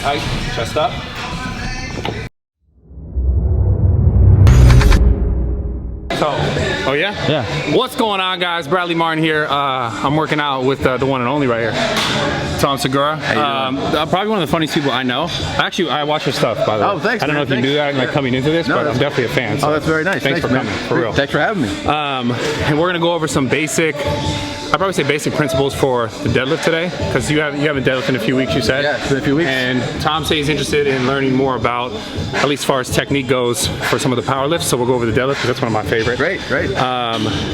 Tight, chest up. So, oh yeah? Yeah. What's going on, guys? Bradley Martyn here. I'm working out with the one and only right here, Tom Segura. Probably one of the funniest people I know. Actually, I watch your stuff, by the way. Oh, thanks. I don't know if you knew that like coming into this, but I'm definitely a fan. So oh, that's very nice. Thanks for coming, for real. Thanks for having me. And we're gonna go over some basic, I'd probably say basic principles for the deadlift today, because you haven't deadlifted in a few weeks, you said. Yeah, it's been a few weeks. And Tom says he's interested in learning more about, at least as far as technique goes, for some of the power lifts. So we'll go over the deadlift because that's one of my favorites. Great, great.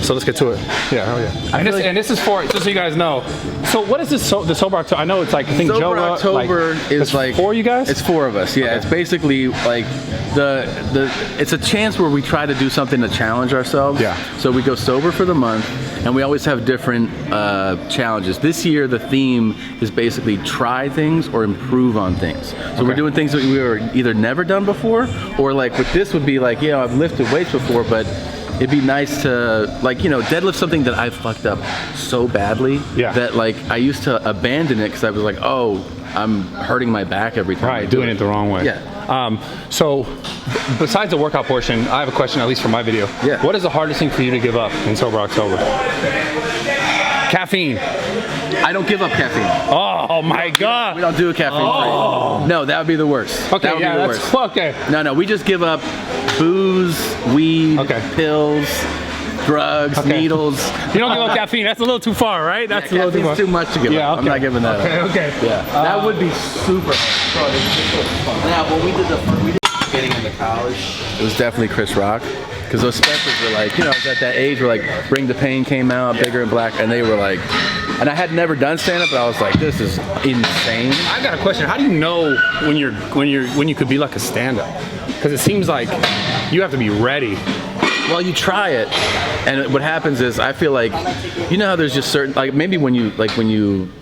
So let's get to it. Yeah, hell yeah. And this is for, just so you guys know. So what is this? The Sober October? I know it's like, I think Sober October is like for you guys. It's 4 of us. Yeah, okay. It's basically like it's a chance where we try to do something to challenge ourselves. Yeah. So we go sober for the month, and we always have different challenges. This year, the theme is basically try things or improve on things. So we're doing things that we were either never done before, or like with this would be like, you know, I've lifted weights before, but it'd be nice to, like, you know, deadlift something that I fucked up so badly that like I used to abandon it because I was like, oh, I'm hurting my back every time. Right, doing it the wrong way. Yeah. So besides the workout portion, I have a question, at least for my video. Yeah. What is the hardest thing for you to give up in Sober October? Caffeine. I don't give up caffeine. Oh my God. We don't do a caffeine free. No, that would be the worst. Okay, that would be the worst. Okay. No, we just give up booze, weed, pills, drugs, needles. You don't give up caffeine. That's a little too far, right? That's a little too much. Too much to give up. I'm not giving that up. Okay. Yeah. That would be super hard. Now, when we did getting into college, it was definitely Chris Rock. Because those specials were like, you know, at that age where like Bring the Pain came out, Bigger and Black, and they were like, and I had never done stand-up, but I was like, this is insane. I got a question. How do you know when you could be like a stand-up? Because it seems like you have to be ready. Well, you try it, and what happens is I feel like, you know how there's just certain, like maybe when you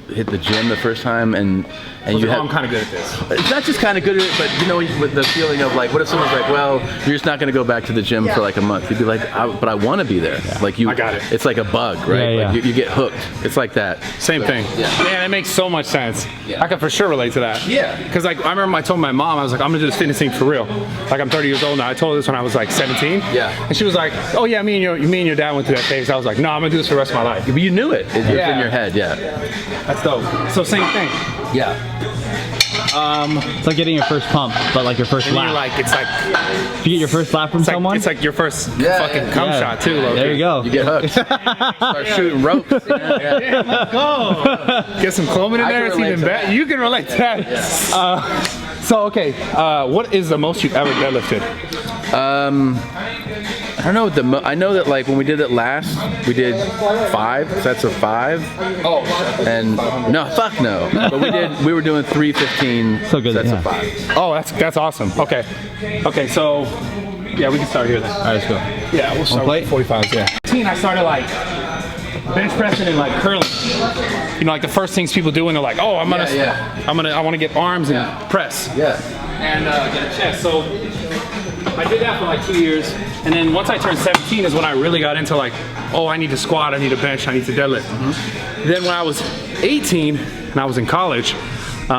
hit the gym the first time and you have, I'm kind of good at this. It's not just kind of good at it, but you know, with the feeling of like, what if someone's like, well, you're just not going to go back to the gym for like a month? You'd be like, but I want to be there. Yeah. Like I got it. It's like a bug, right? Yeah, like you get hooked. It's like that. Same thing. Yeah. Man, it makes so much sense. Yeah. I can for sure relate to that. Yeah. Because like I remember I told my mom, I was like, I'm gonna do this fitness thing for real. Like I'm 30 years old now. I told her this when I was like 17. Yeah. And she was like, oh yeah, me and your dad went through that phase. I was like, no, I'm gonna do this for the rest of my life. But you knew it. It was in your head. Yeah. That's dope. So same thing. Yeah. It's like getting your first pump, but like your first lap. Like it's like if you get your first lap from someone. It's like your first fucking cum shot too. There you go. You get hooked. Start shooting ropes. Yeah, let's go. Get some clothing in there. It's even better. You can relate to that. Yeah. So okay, what is the most you've ever deadlifted? I don't know. I know that like when we did it last, we did 5 sets of 5. Oh. And no, fuck no. But we were doing 315 sets of 5. Oh, that's awesome. Okay. Okay, so yeah, we can start here then. All right, let's go. Yeah, we'll start with 45s. Yeah. I started like bench pressing and like curling. You know, like the first things people do when they're like, oh, I want to get arms and press. Yeah. And get a chest. So I did that for like 2 years, and then once I turned 17 is when I really got into like, oh, I need to squat, I need to bench, I need to deadlift. Then when I was 18 and I was in college,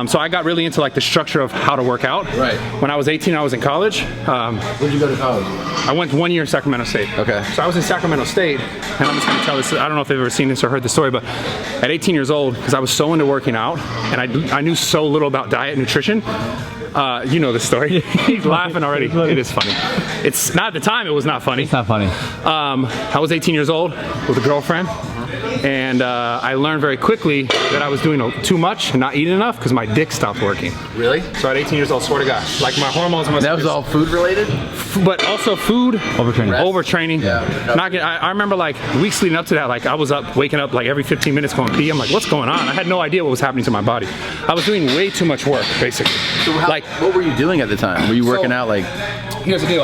so I got really into like the structure of how to work out. Right. When I was 18, I was in college. Where'd you go to college? I went 1 year in Sacramento State. Okay. So I was in Sacramento State, and I'm just gonna tell this, I don't know if they've ever seen this or heard the story, but at 18 years old, because I was so into working out, and I knew so little about diet and nutrition, you know the story. He's laughing already. It is funny. It's not, at the time, it was not funny. It's not funny. I was 18 years old with a girlfriend, and I learned very quickly that I was doing too much and not eating enough because my dick stopped working. Really? So at 18 years old, swear to God, like my hormones must. That was all food related? But also food. Overtraining. Overtraining. Yeah. Not get, I remember like weeks leading up to that, like I was waking up like every 15 minutes going pee. I'm like, what's going on? I had no idea what was happening to my body. I was doing way too much work, basically. So what were you doing at the time? Were you working out like? Here's the deal.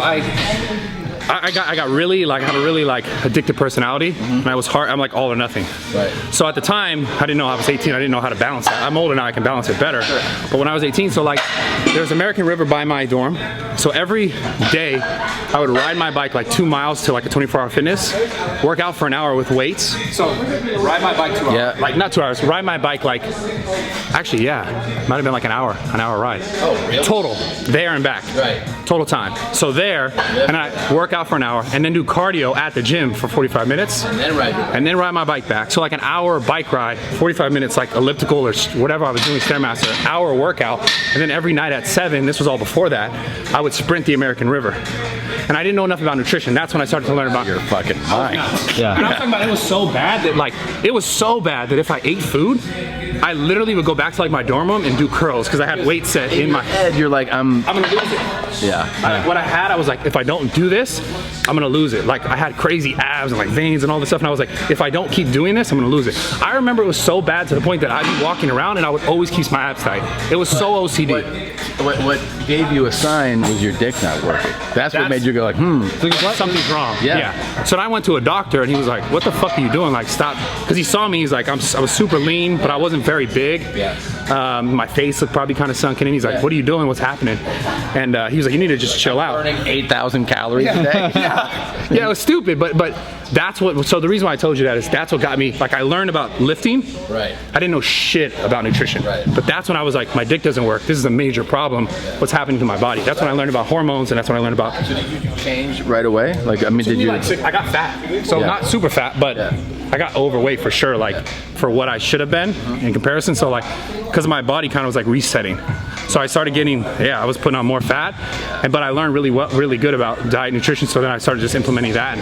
I got really like, I had a really like addictive personality, and I was hard. I'm like all or nothing. Right. So at the time, I didn't know. I was 18. I didn't know how to balance that. I'm older now. I can balance it better. Sure. But when I was 18, so like there's American River by my dorm. So every day, I would ride my bike like 2 miles to like a 24-hour fitness, work out for an hour with weights. So ride my bike 2 hours. Yeah. Like not 2 hours. Ride my bike like, actually yeah, might have been like an hour ride. Oh, really? Total, there and back. Right. Total time. So there, and I work out for an hour, and then do cardio at the gym for 45 minutes. And then ride my bike back. So like an hour bike ride, 45 minutes like elliptical or whatever I was doing, Stairmaster, hour workout. And then every night at 7, this was all before that, I would sprint the American River. And I didn't know enough about nutrition. That's when I started to learn about Your fucking mind. Yeah. And I'm talking about, it was so bad that like, it was so bad that if I ate food, I literally would go back to like my dorm room and do curls because I had weight set in my head. You're like, I'm gonna lose it. Yeah. What I had, I was like, if I don't do this, I'm gonna lose it. Like I had crazy abs and like veins and all this stuff, and I was like, if I don't keep doing this, I'm gonna lose it. I remember it was so bad to the point that I'd be walking around and I would always keep my abs tight. It was so OCD. What gave you a sign was your dick not working. That's what made you go like, Something's wrong. Yeah. So then I went to a doctor and he was like, what the fuck are you doing? Like stop. Because he saw me, he's like, I was super lean, but I wasn't very big. Yeah. My face looked probably kind of sunken in. He's like, what are you doing? What's happening? And he was like, you need to just chill out. Burning 8,000 calories a day. Yeah, it was stupid, but that's what, so the reason why I told you that is that's what got me, like I learned about lifting. Right. I didn't know shit about nutrition. Right. But that's when I was like, my dick doesn't work. This is a major problem. What's happening to my body? That's when I learned about hormones, and that's when I learned about. Did you change right away? Like, I mean, did you? I got fat. So not super fat, but I got overweight for sure, like for what I should have been in comparison. So like, because my body kind of was like resetting. So I started getting, I was putting on more fat, but I learned really good about diet and nutrition. So then I started just implementing that.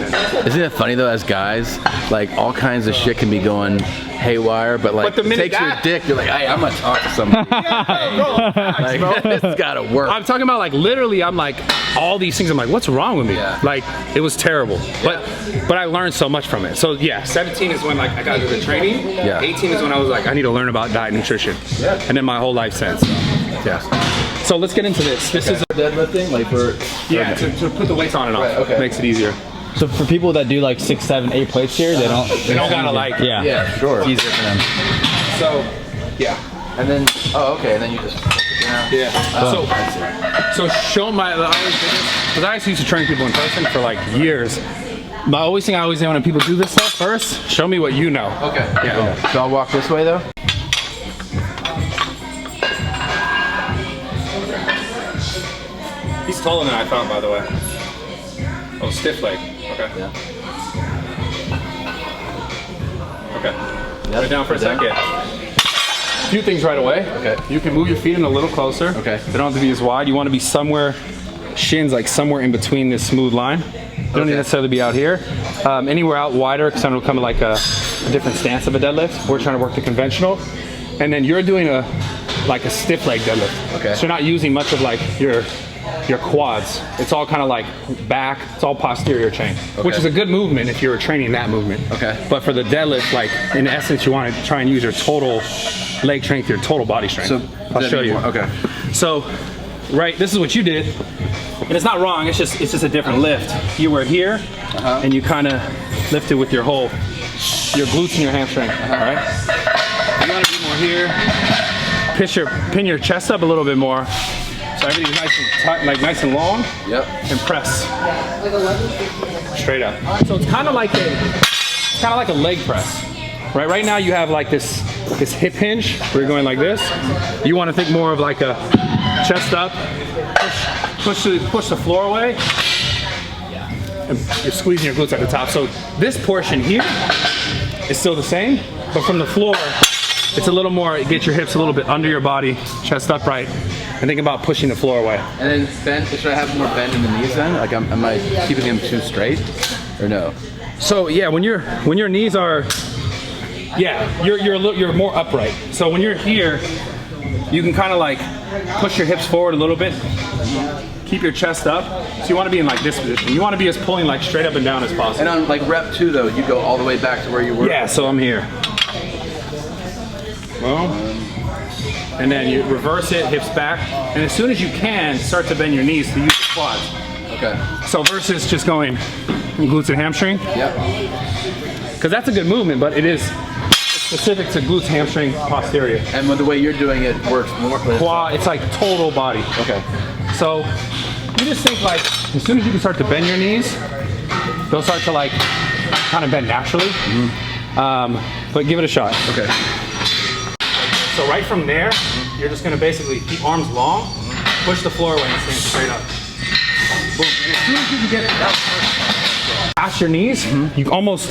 Isn't it funny though, as guys, like all kinds of shit can be going haywire, but like it takes your dick, you're like, hey, I'm gonna talk to somebody. Like, it's gotta work. I'm talking about like literally, I'm like all these things. I'm like, what's wrong with me? Like it was terrible, but I learned so much from it. So yeah, 17 is when like I got into the training. 18 is when I was like, I need to learn about diet and nutrition, and then my whole life since. So let's get into this. This is deadlifting, like for to put the weights on and off. Makes it easier. So for people that do like 6, 7, 8 plates here, they don't gotta like. Yeah, sure. It's easier for them. So and then okay, and then you just so show my because I used to train people in person for like years. The always thing I always say when people do this stuff first, show me what you know. Okay. Yeah. So I'll walk this way though. He's taller than I thought, by the way. Oh, stiff leg. Okay. Yeah. Okay. Lay down for a second. A few things right away. Okay. You can move your feet in a little closer. Okay. They don't have to be as wide. You want to be somewhere, shins like somewhere in between this smooth line. You don't need necessarily be out here. Anywhere out wider, because then it'll come like a different stance of a deadlift. We're trying to work the conventional. And then you're doing a stiff leg deadlift. Okay. So you're not using much of like your quads. It's all kind of like back, it's all posterior chain, which is a good movement if you're training that movement. Okay. But for the deadlift, like in essence, you want to try and use your total leg strength, your total body strength. So I'll show you. Okay. So, this is what you did, and it's not wrong. It's just a different lift. You were here, and you kind of lifted with your glutes and your hamstring. All right. You want to be more here. Pin your chest up a little bit more. So everything's nice and tight, like nice and long. Yep. And press. Straight up. So it's kind of like a leg press, right? Right now you have like this hip hinge where you're going like this. You want to think more of like a chest up, push the floor away, and you're squeezing your glutes at the top. So this portion here is still the same, but from the floor, it's a little more. Get your hips a little bit under your body, chest upright. And think about pushing the floor away. And then bend, should I have more bend in the knees then? Like am I keeping them too straight or no? So yeah, when your knees are, you're more upright. So when you're here, you can kind of like push your hips forward a little bit. Keep your chest up. So you want to be in like this position. You want to be as pulling like straight up and down as possible. And on like rep 2 though, you go all the way back to where you were? Yeah, so I'm here. Well, and then you reverse it, hips back, and as soon as you can, start to bend your knees to use the quads. Okay. So versus just going glutes and hamstring. Yep. Because that's a good movement, but it is specific to glutes, hamstring, posterior. And with the way you're doing it works more. Quad, it's like total body. Okay. So you just think like, as soon as you can start to bend your knees, they'll start to like kind of bend naturally. But give it a shot. Okay. So right from there, you're just gonna basically keep arms long, push the floor away and stand straight up. Boom. And as soon as you can get it past your knees, you almost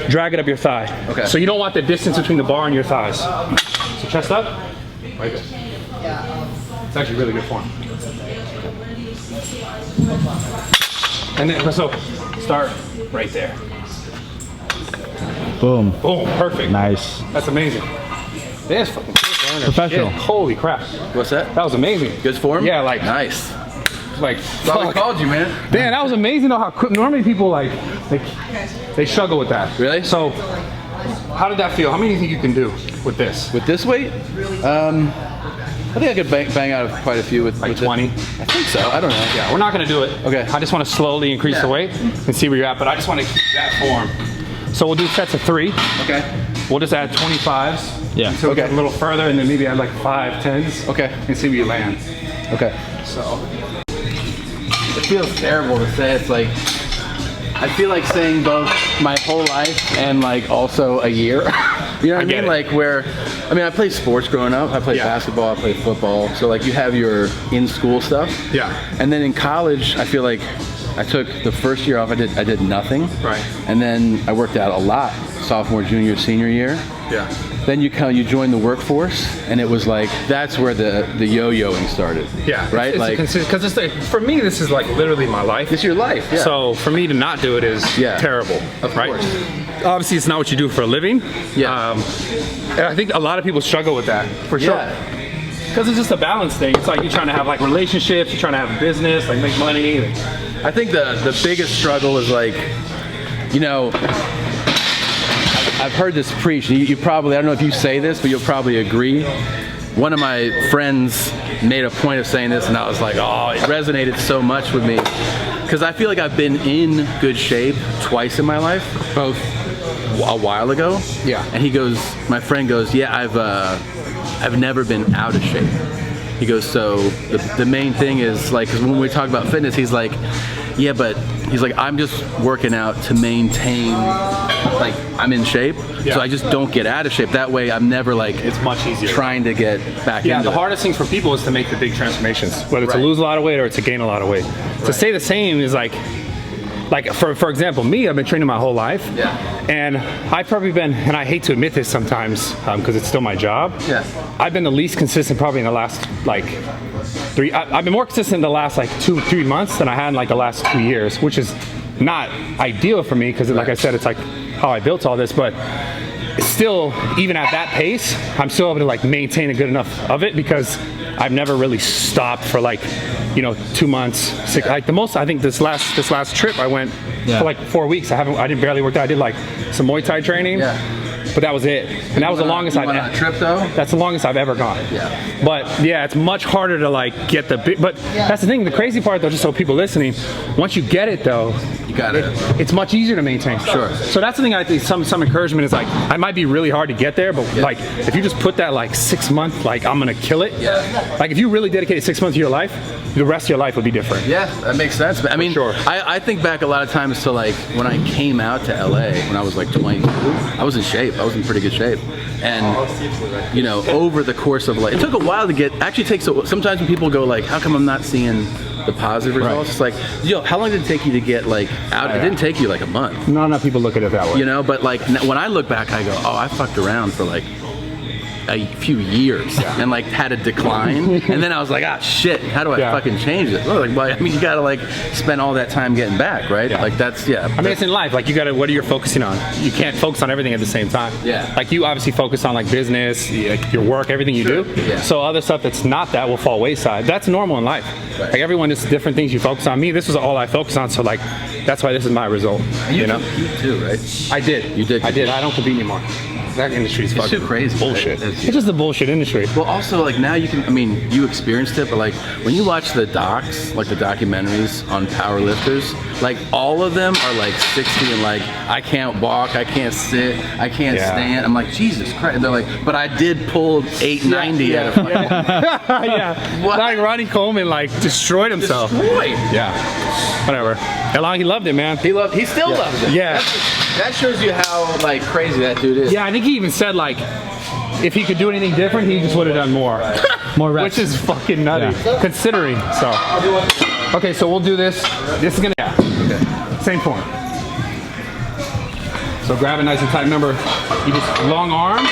drag it up your thigh. Okay. So you don't want the distance between the bar and your thighs. So chest up, right there. It's actually really good form. And then, so start right there. Boom. Boom, perfect. Nice. That's amazing. This fucking Professional. shit. Holy crap. What's that? That was amazing. Good form? Yeah, like, Nice. like, That's why we fuck. called you, man. Man, that was amazing though how quick, normally people like, they struggle with that. Really? So, how did that feel? How many do you think you can do with this? With this weight, I think I could bang out quite a few with Like with 20? I think so. I don't know. Yeah, we're not gonna do it. Okay. I just wanna slowly increase the weight and see where you're at, but I just wanna keep that form. So we'll do sets of 3. Okay. We'll just add 25s. Yeah. Until we Okay. get a little further and then maybe add like 5 10s. Okay. And see where you land. Okay. So. It feels terrible to say. It's like I feel like saying both my whole life and like also a year. You know what I get mean? it. Like where, I mean, I played sports growing up. I played basketball. I played football. So like you have your in-school stuff. Yeah. And then in college, I feel like I took the first year off. I did nothing. Right. And then I worked out a lot. Sophomore, junior, senior year. Yeah. Then you join the workforce, and it was like that's where the yo-yoing started. Yeah. Right. Because it's like, for me, this is like literally my life. It's your life. Yeah. So for me to not do it is terrible. Of right? course. Obviously, it's not what you do for a living. Yeah. And I think a lot of people struggle with that, for sure. Because it's just a balance thing. It's like you're trying to have like relationships, you're trying to have a business, like make money. I think the biggest struggle is like, you know, I've heard this preached. You probably, I don't know if you say this, but you'll probably agree. One of my friends made a point of saying this, and I was like, oh, it resonated so much with me. Because I feel like I've been in good shape twice in my life, both a while ago. Yeah. And he goes, my friend goes, yeah, I've never been out of shape. He goes, so the main thing is like, 'cause when we talk about fitness, he's like, yeah, but he's like, I'm just working out to maintain, like, I'm in shape, so I just don't get out of shape. That way, I'm never like, It's much easier. trying to get back Yeah, into the it. hardest thing for people is to make the big transformations, whether it's to lose a lot of weight or to gain a lot of weight. To stay the same is like for example, me, I've been training my whole life. Yeah. And I've probably been, and I hate to admit this sometimes because it's still my job. Yeah. I've been the least consistent probably in the last like 3, I've been more consistent in the last like 2-3 months than I had in like the last 2 years, which is not ideal for me because like I said, it's like how I built all this, but still, even at that pace, I'm still able to like maintain a good enough of it because I've never really stopped for like, 2 months, 6. Like the most, I think this last trip I went for like 4 weeks. I didn't barely work out. I did like some Muay Thai training. Yeah. But that was it, and that was the longest I've. On a trip though. That's the longest I've ever gone. Yeah. But yeah, it's much harder to like get the big. But that's the thing. The crazy part though, just so people listening, once you get it though, You got it. it's much easier to maintain. Sure. So that's the thing. I think some encouragement is like, it might be really hard to get there, but like if you just put that like 6 month, like I'm gonna kill it. Yeah. Like if you really dedicated 6 months of your life, the rest of your life would be different. Yeah, that makes sense. I mean, sure. I think back a lot of times to like when I came out to LA when I was like 22, I was in shape. I was in pretty good shape. And, over the course of like, it took a while to get, sometimes when people go like, how come I'm not seeing the positive results? It's like, how long did it take you to get like out? It didn't take you like a month. Not enough people look at it that way. But like when I look back, I go, oh, I fucked around for like a few years and like had a decline, and then I was like, shit, how do I fucking change it? Well, you gotta like spend all that time getting back, right? Like that's I mean, it's in life. Like you gotta, what are you focusing on? You can't focus on everything at the same time. Yeah. Like you obviously focus on like business, your work, everything you do. Yeah. So other stuff that's not that will fall wayside. That's normal in life. Right. Like everyone, just different things you focus on. Me, this was all I focused on. So like, that's why this is my result. You too, right? I did. You did. I did. I don't compete anymore. that industry is It's fucking too crazy. bullshit. It's- It's just a bullshit industry. Well, also, like, now you can, I mean, you experienced it, but like, when you watch the docs, like the documentaries on power lifters, like, all of them are like 60 and like, I can't walk, I can't sit, I can't stand. I'm like, Jesus Christ. And they're like, but I did pull 890 at a fucking. Yeah. What? Like Ronnie Coleman, like, destroyed himself. Destroyed. Yeah. Whatever. He loved it, man. He still loves it. Yeah. That shows you how, like, crazy that dude is. Yeah, I think he even said, like, if he could do anything different, he just would have done more. More reps. Which is fucking nutty, considering. So, okay, so we'll do this. This is gonna, same form. So grab it nice and tight. Remember, you just long arm,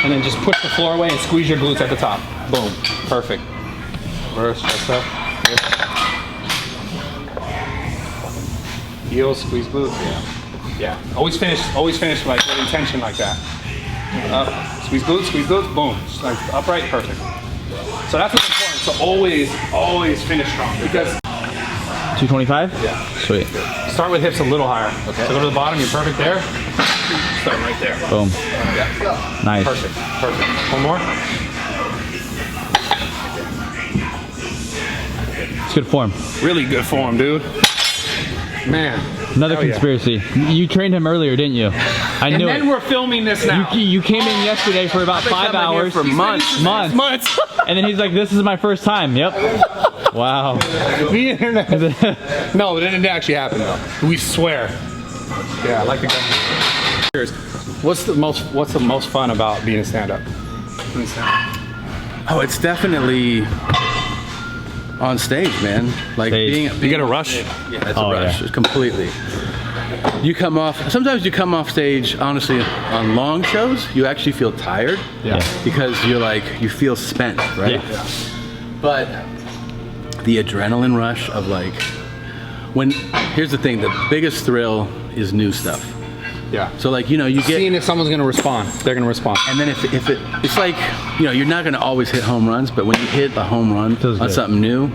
and then just push the floor away and squeeze your glutes at the top. Boom, perfect. Reverse, chest up. Heels, squeeze glutes. Yeah. Always finish like with intention like that. Up, squeeze glutes, boom. Just like upright, perfect. So that's what's important. So always finish strong. Because 225? Yeah. Sweet. start with hips a little higher. Okay. So go to the bottom, you're perfect there. Start right there. Boom. Yeah. Nice. Perfect. One more. It's good form. Really good form, dude. Man. Another Hell yeah. conspiracy. You trained him earlier, didn't you? I And knew then it. we're filming this now. You came in yesterday for about 5 hours. For months. Months. And then he's like, this is my first time. Yep. Wow. The internet. No, it didn't actually happen though. We swear. Yeah, I like the guy. Cheers. What's the most fun about being a stand-up? Oh, it's definitely on stage, man. Like Stage. being You get a rush? Yeah, it's Oh, a rush. yeah. Completely. You come off, sometimes you come off stage, honestly, on long shows, you actually feel tired. Yeah. Because you're like, you feel spent, right? Yeah. But the adrenaline rush of like, here's the thing, the biggest thrill is new stuff. Yeah. So like, you know, you get, Seeing if someone's gonna respond, they're gonna respond. and then it's like, you know, you're not gonna always hit home runs, but when you hit a home run Feels on good. something new,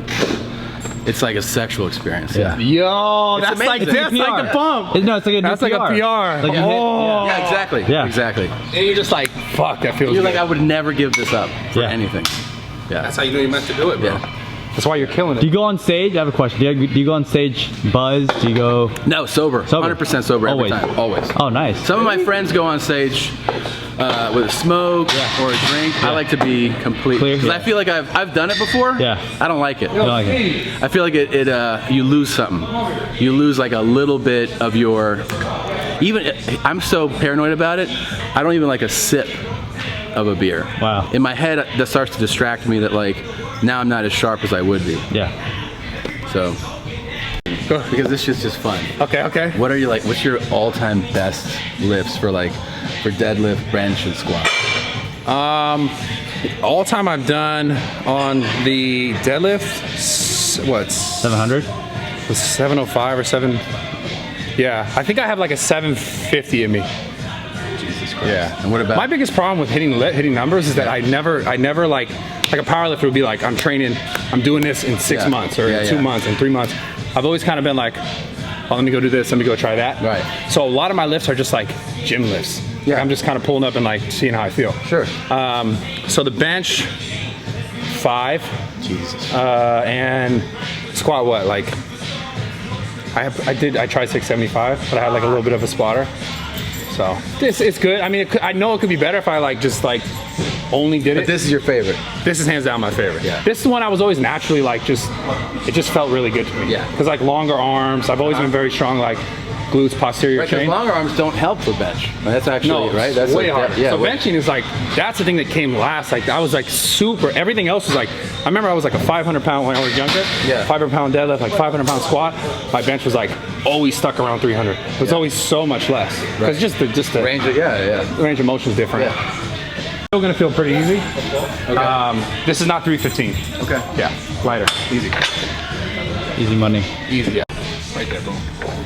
it's like a sexual experience. Yeah. Yo, It's that's like amazing. the bump. No, it's like a new That's like a PR. Like you hit- Oh. Yeah, exactly. Yeah. Exactly. And you're just like, fuck, that feels You're good. like, I would never give this up for Yeah. anything. Yeah. That's how you know you're meant to do it, bro. Yeah. That's why you're killing it. Do you go on stage? I have a question. Do you go on stage buzzed? Do you go? No, sober. Sober. 100% sober every Always. time. Always. Oh, nice. Some of my friends go on stage with a smoke or a drink. I like to be complete. Clear? Because Yeah. I feel like I've done it before. Yeah. I don't like it. You don't like it? I feel like you lose something. You lose like a little bit of your, I'm so paranoid about it, I don't even like a sip of a beer. Wow. In my head, that starts to distract me that like, now I'm not as sharp as I would be. Yeah. So, because this shit's just fun. Okay. What are you like, what's your all-time best lifts for deadlift, bench, and squat? All time I've done on the deadlift, 700. 705 or 7. Yeah, I think I have like a 750 in me. Jesus Christ. Yeah. And what about? My biggest problem with hitting numbers is that I never like a powerlifter would be like, I'm training, I'm doing this in 6 Yeah. months or Yeah, in 2 yeah. months and 3 months. I've always kind of been like, oh, let me go do this, let me go try that. Right. So a lot of my lifts are just like gym lifts. Yeah. I'm just kind of pulling up and like seeing how I feel. Sure. So the bench, 5, Jesus. and squat what? Like, I tried 675, but I had like a little bit of a spotter. So it's good. I mean, I know it could be better if I like just like only did But it. this is your favorite. This is hands down my favorite. Yeah. This is one I was always naturally like it just felt really good to me. Yeah. Because like longer arms, I've always been very strong like glutes, posterior Right, because chain. long arms don't help for bench. That's actually, No, right? it's That's way like, harder. Yeah, so benching is like, that's the thing that came last. Like I was like super, everything else was like, I remember I was like a 500 pound when I was younger. Yeah. 500 pound deadlift, like 500 pound squat. My bench was like always stuck around 300. It was always so much less. Because just the range of, yeah. range of motion is different. Yeah. Still gonna feel pretty easy. Okay. This is not 315. Okay. Yeah, lighter, easy. Easy money. Easy, yeah. Right there, boom.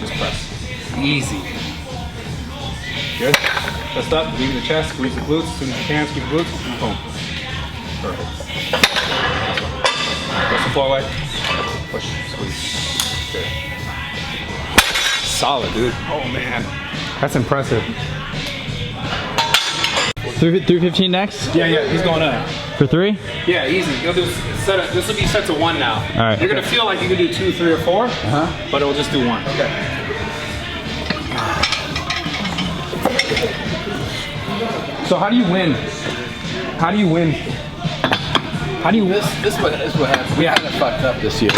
Just press. Easy. Good. Chest up, leave the chest, squeeze the glutes, as soon as you can, squeeze the glutes, boom. Perfect. Press the floor away. Push, squeeze. Good. Solid, dude. Oh man. That's impressive. 315 next? Yeah, he's going up. For 3? Yeah, easy. You'll do this will be set to 1 now. All right. You're gonna feel like you can do 2, 3, or 4, but it'll just do 1. Okay. So how do you win? How do you win? How do you win? This is what happened. We kind of fucked up this year.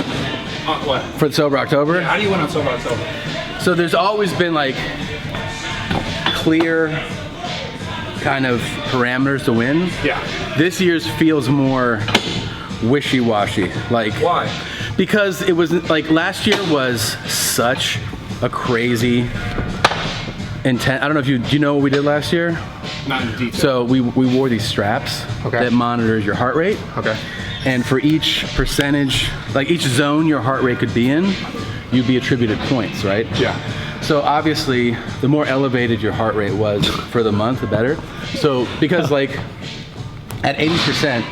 What? For the Sober October? How do you win on Sober October? So there's always been like clear kind of parameters to win. Yeah. This year's feels more wishy-washy. Like, Why? because it was like last year was such a crazy intent. I don't know if do you know what we did last year? Not in detail. So we wore these straps that monitors your heart rate. Okay. And for each percentage, like each zone your heart rate could be in, you'd be attributed points, right? Yeah. So obviously, the more elevated your heart rate was for the month, the better. So because like at 80%,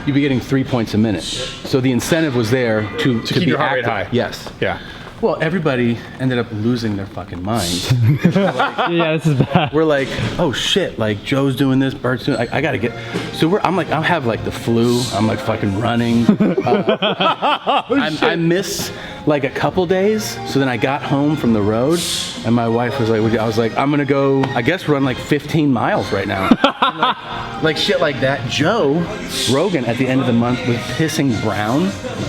you'd be getting 3 points a minute. So the incentive was there to keep be your heart rate active. high. Yes. Yeah. Well, everybody ended up losing their fucking minds. Yeah, this is bad. We're like, oh shit, like Joe's doing this, Bert's doing, I gotta get, so I'm like, I have like the flu, I'm like fucking running. I miss like a couple days, so then I got home from the road, and my wife was like, I was like, I'm gonna go, I guess run like 15 miles right now. And like shit like that. Joe Rogan at the end of the month was pissing brown.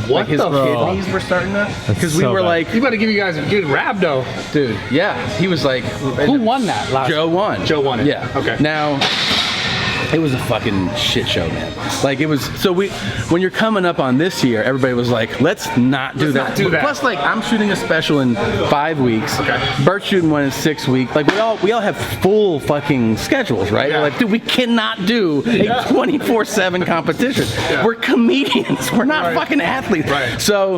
What like his the fuck? kidneys were starting to, because we so were bad. like, You better give you guys a good rap though. dude, yeah, he was like, Who won that last? Joe won. Joe won it. Yeah. Okay. Now, it was a fucking shit show, man. Like it was. So when you're coming up on this year, everybody was like, let's not do that. not do that. Plus, like I'm shooting a special in 5 weeks. Okay. Bert's shooting one in 6 weeks. Like we all have full fucking schedules, right? Yeah. We're like, dude, we cannot do a 24/7 competition. Yeah. We're comedians. We're not Right. fucking athletes. Right. So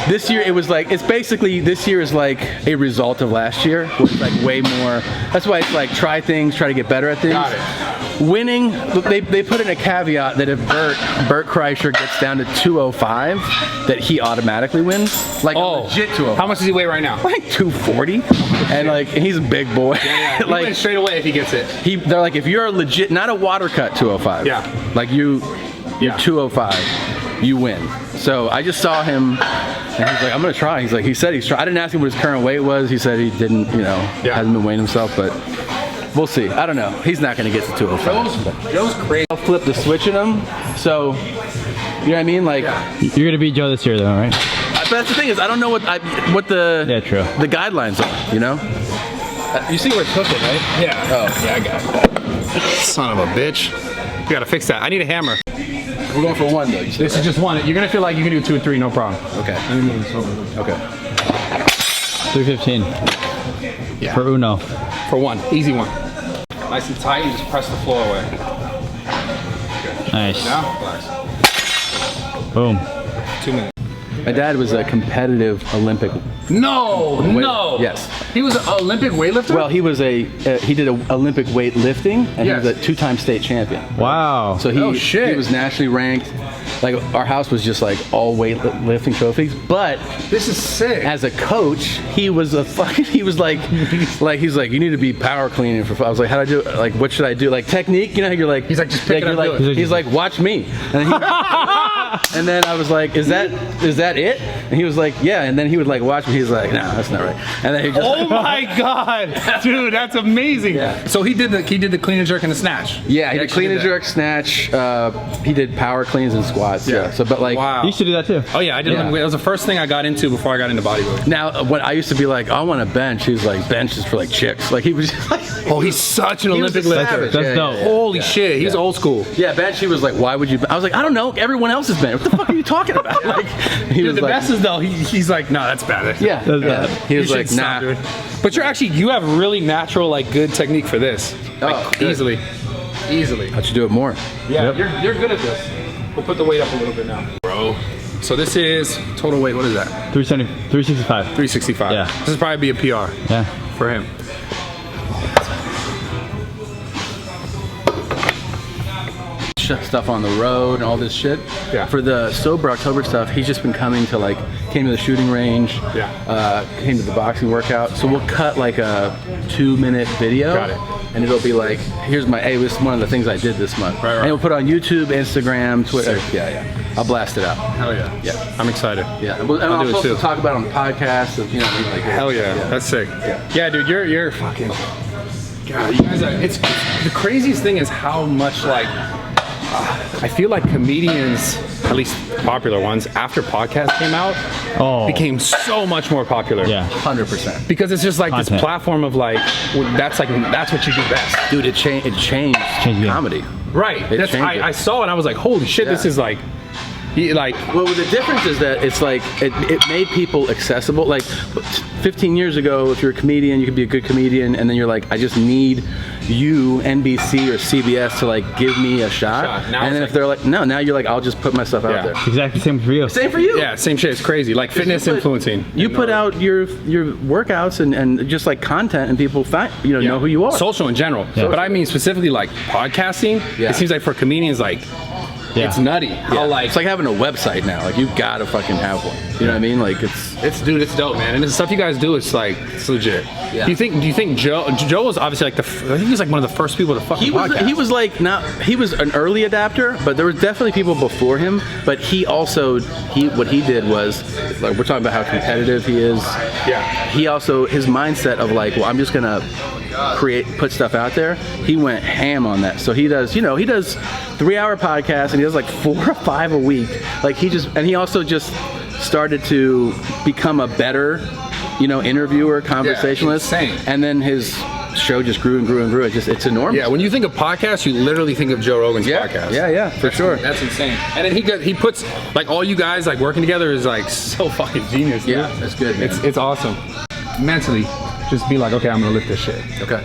this year it was like, it's basically, this year is like a result of last year. Where it's like way more. That's why it's like try things, try to get better at things. Got it. Winning, they put in a caveat that if Bert Kreischer gets down to 205, that he automatically wins. Like a legit 205. How much does he weigh right now? Like 240, and like he's a big boy. Yeah. He like wins straight away if he gets it. they're like, if you're a legit, not a water cut 205. Yeah. Like you're Yeah. 205, you win. So I just saw him, and he's like, I'm gonna try. He said he's trying. I didn't ask him what his current weight was. He said he didn't, hasn't been weighing himself, but. We'll see. I don't know. He's not going to get to 205. Joe's crazy. I'll flip the switch in him. So, you know what I mean? Like, You're gonna beat Joe this year, though, right? but that's the thing is, I don't know what the True. the guidelines are. You know? You see where it's cooking, right? Yeah. Oh, yeah, I got it. Son of a bitch. You gotta fix that. I need a hammer. We're going for 1 though. You said, This is just 1. You're gonna feel like you can do 2 and 3, no problem. okay. Okay. 315. Yeah. For Uno. For 1, easy 1. Nice and tight, and just press the floor away. Nice. Now, relax. Boom. 2 minutes. My dad was a competitive Olympic. No. Yes. He was an Olympic weightlifter? Well, he was he did Olympic weightlifting, and Yes. he was a 2-time state champion. Wow. So Oh, shit. he was nationally ranked. Like our house was just like all weightlifting trophies. But this is sick. as a coach, he was he's like you need to be power cleaning for. I was like, how do I do it? Like, what should I do? Like technique, you know? You're like, He's like, just pick it you're up, do it. He's like, watch me. And then I was like, is that it? And he was like, yeah. And then he would like watch me. He's like, no, that's not right. And then he just Oh my god, dude, that's amazing. Yeah. So he did the clean and jerk and the snatch. yeah, he did actually clean and did that. jerk, snatch. He did power cleans and squats. Yeah. So, but like, Wow. You used to do that too. Oh yeah, I did. Yeah. That was the first thing I got into before I got into bodybuilding. now when I used to be like, I want a bench. He was like, bench is for like chicks. Like he was just like, Oh, he's such an he was Olympic a lifter. savage. That's dope. Holy shit, he's old school. Yeah, bench. He was like, why would you? I was like, I don't know. Everyone else is bench. What the fuck are you talking about? Like, he Dude, was the like, best is though, he's like, no, that's bad. yeah. He You was should like, stop, nah. dude. But you have really natural, like, good technique for this. Like, Oh, good. easily. How you do it more? Yeah, you're good at this. We'll put the weight up a little bit now. Bro. So this is total weight, what is that? 370, 365. 365. Yeah. This is probably be a PR Yeah. for him. Stuff on the road and all this shit. Yeah. For the Sober October stuff, he's just been coming to like, came to the shooting range. Yeah. Came to the boxing workout. So we'll cut like a 2-minute video. Got it. and it'll be like, here's my, hey, this is one of the things I did this month. Right. And we'll put it on YouTube, Instagram, Twitter. Sick. Yeah. I'll blast it out. Hell yeah. Yeah. I'm excited. Yeah. And I'm do it supposed too. to talk about it on the podcast. Of, like, Hell yeah. That's sick. Yeah, dude, you're fucking. God, you guys are. It's the craziest thing is how much like. I feel like comedians, at least popular ones, after podcasts came out, became so much more popular. Yeah. 100%. Because it's just like this platform of like, that's what you do best. Dude, it changed comedy. Right. I saw it. I was like, holy shit, this is like. Well, the difference is that it's like it made people accessible. Like 15 years ago, if you're a comedian, you could be a good comedian, and then you're like, I just need you, NBC or CBS, to like give me a shot. And then if they're like, no, now you're like, I'll just put myself out there. Exactly same for you. Same for you. Yeah, same shit. It's crazy. Like fitness influencing. You put out your workouts and just like content, and people know who you are. Social in general. Yeah. But I mean specifically like podcasting. Yeah. It seems like for comedians, like. Yeah. It's nutty. It's like having a website now. Like you gotta fucking have one. You know what I mean? Like it's dope, man. And the stuff you guys do, it's legit. Yeah. Do you think Joe was obviously like I think he was like one of the first people to fucking podcast. He was like he was an early adapter, but there were definitely people before him. But what he did was, like, we're talking about how competitive he is. Yeah. He also, his mindset of like, well, I'm just gonna put stuff out there. He went ham on that. So he does 3-hour podcasts, and he does like 4 or 5 a week. Like he also just started to become a better, interviewer, conversationalist. Insane. And then his show just grew and grew and grew. It's enormous. Yeah, when you think of podcasts, you literally think of Joe Rogan's podcast. Yeah, for sure. That's insane. And then he puts like all you guys like working together is like so fucking genius. Dude. Yeah, that's good, man. It's awesome. Mentally, just be like, okay, I'm gonna lift this shit. Okay.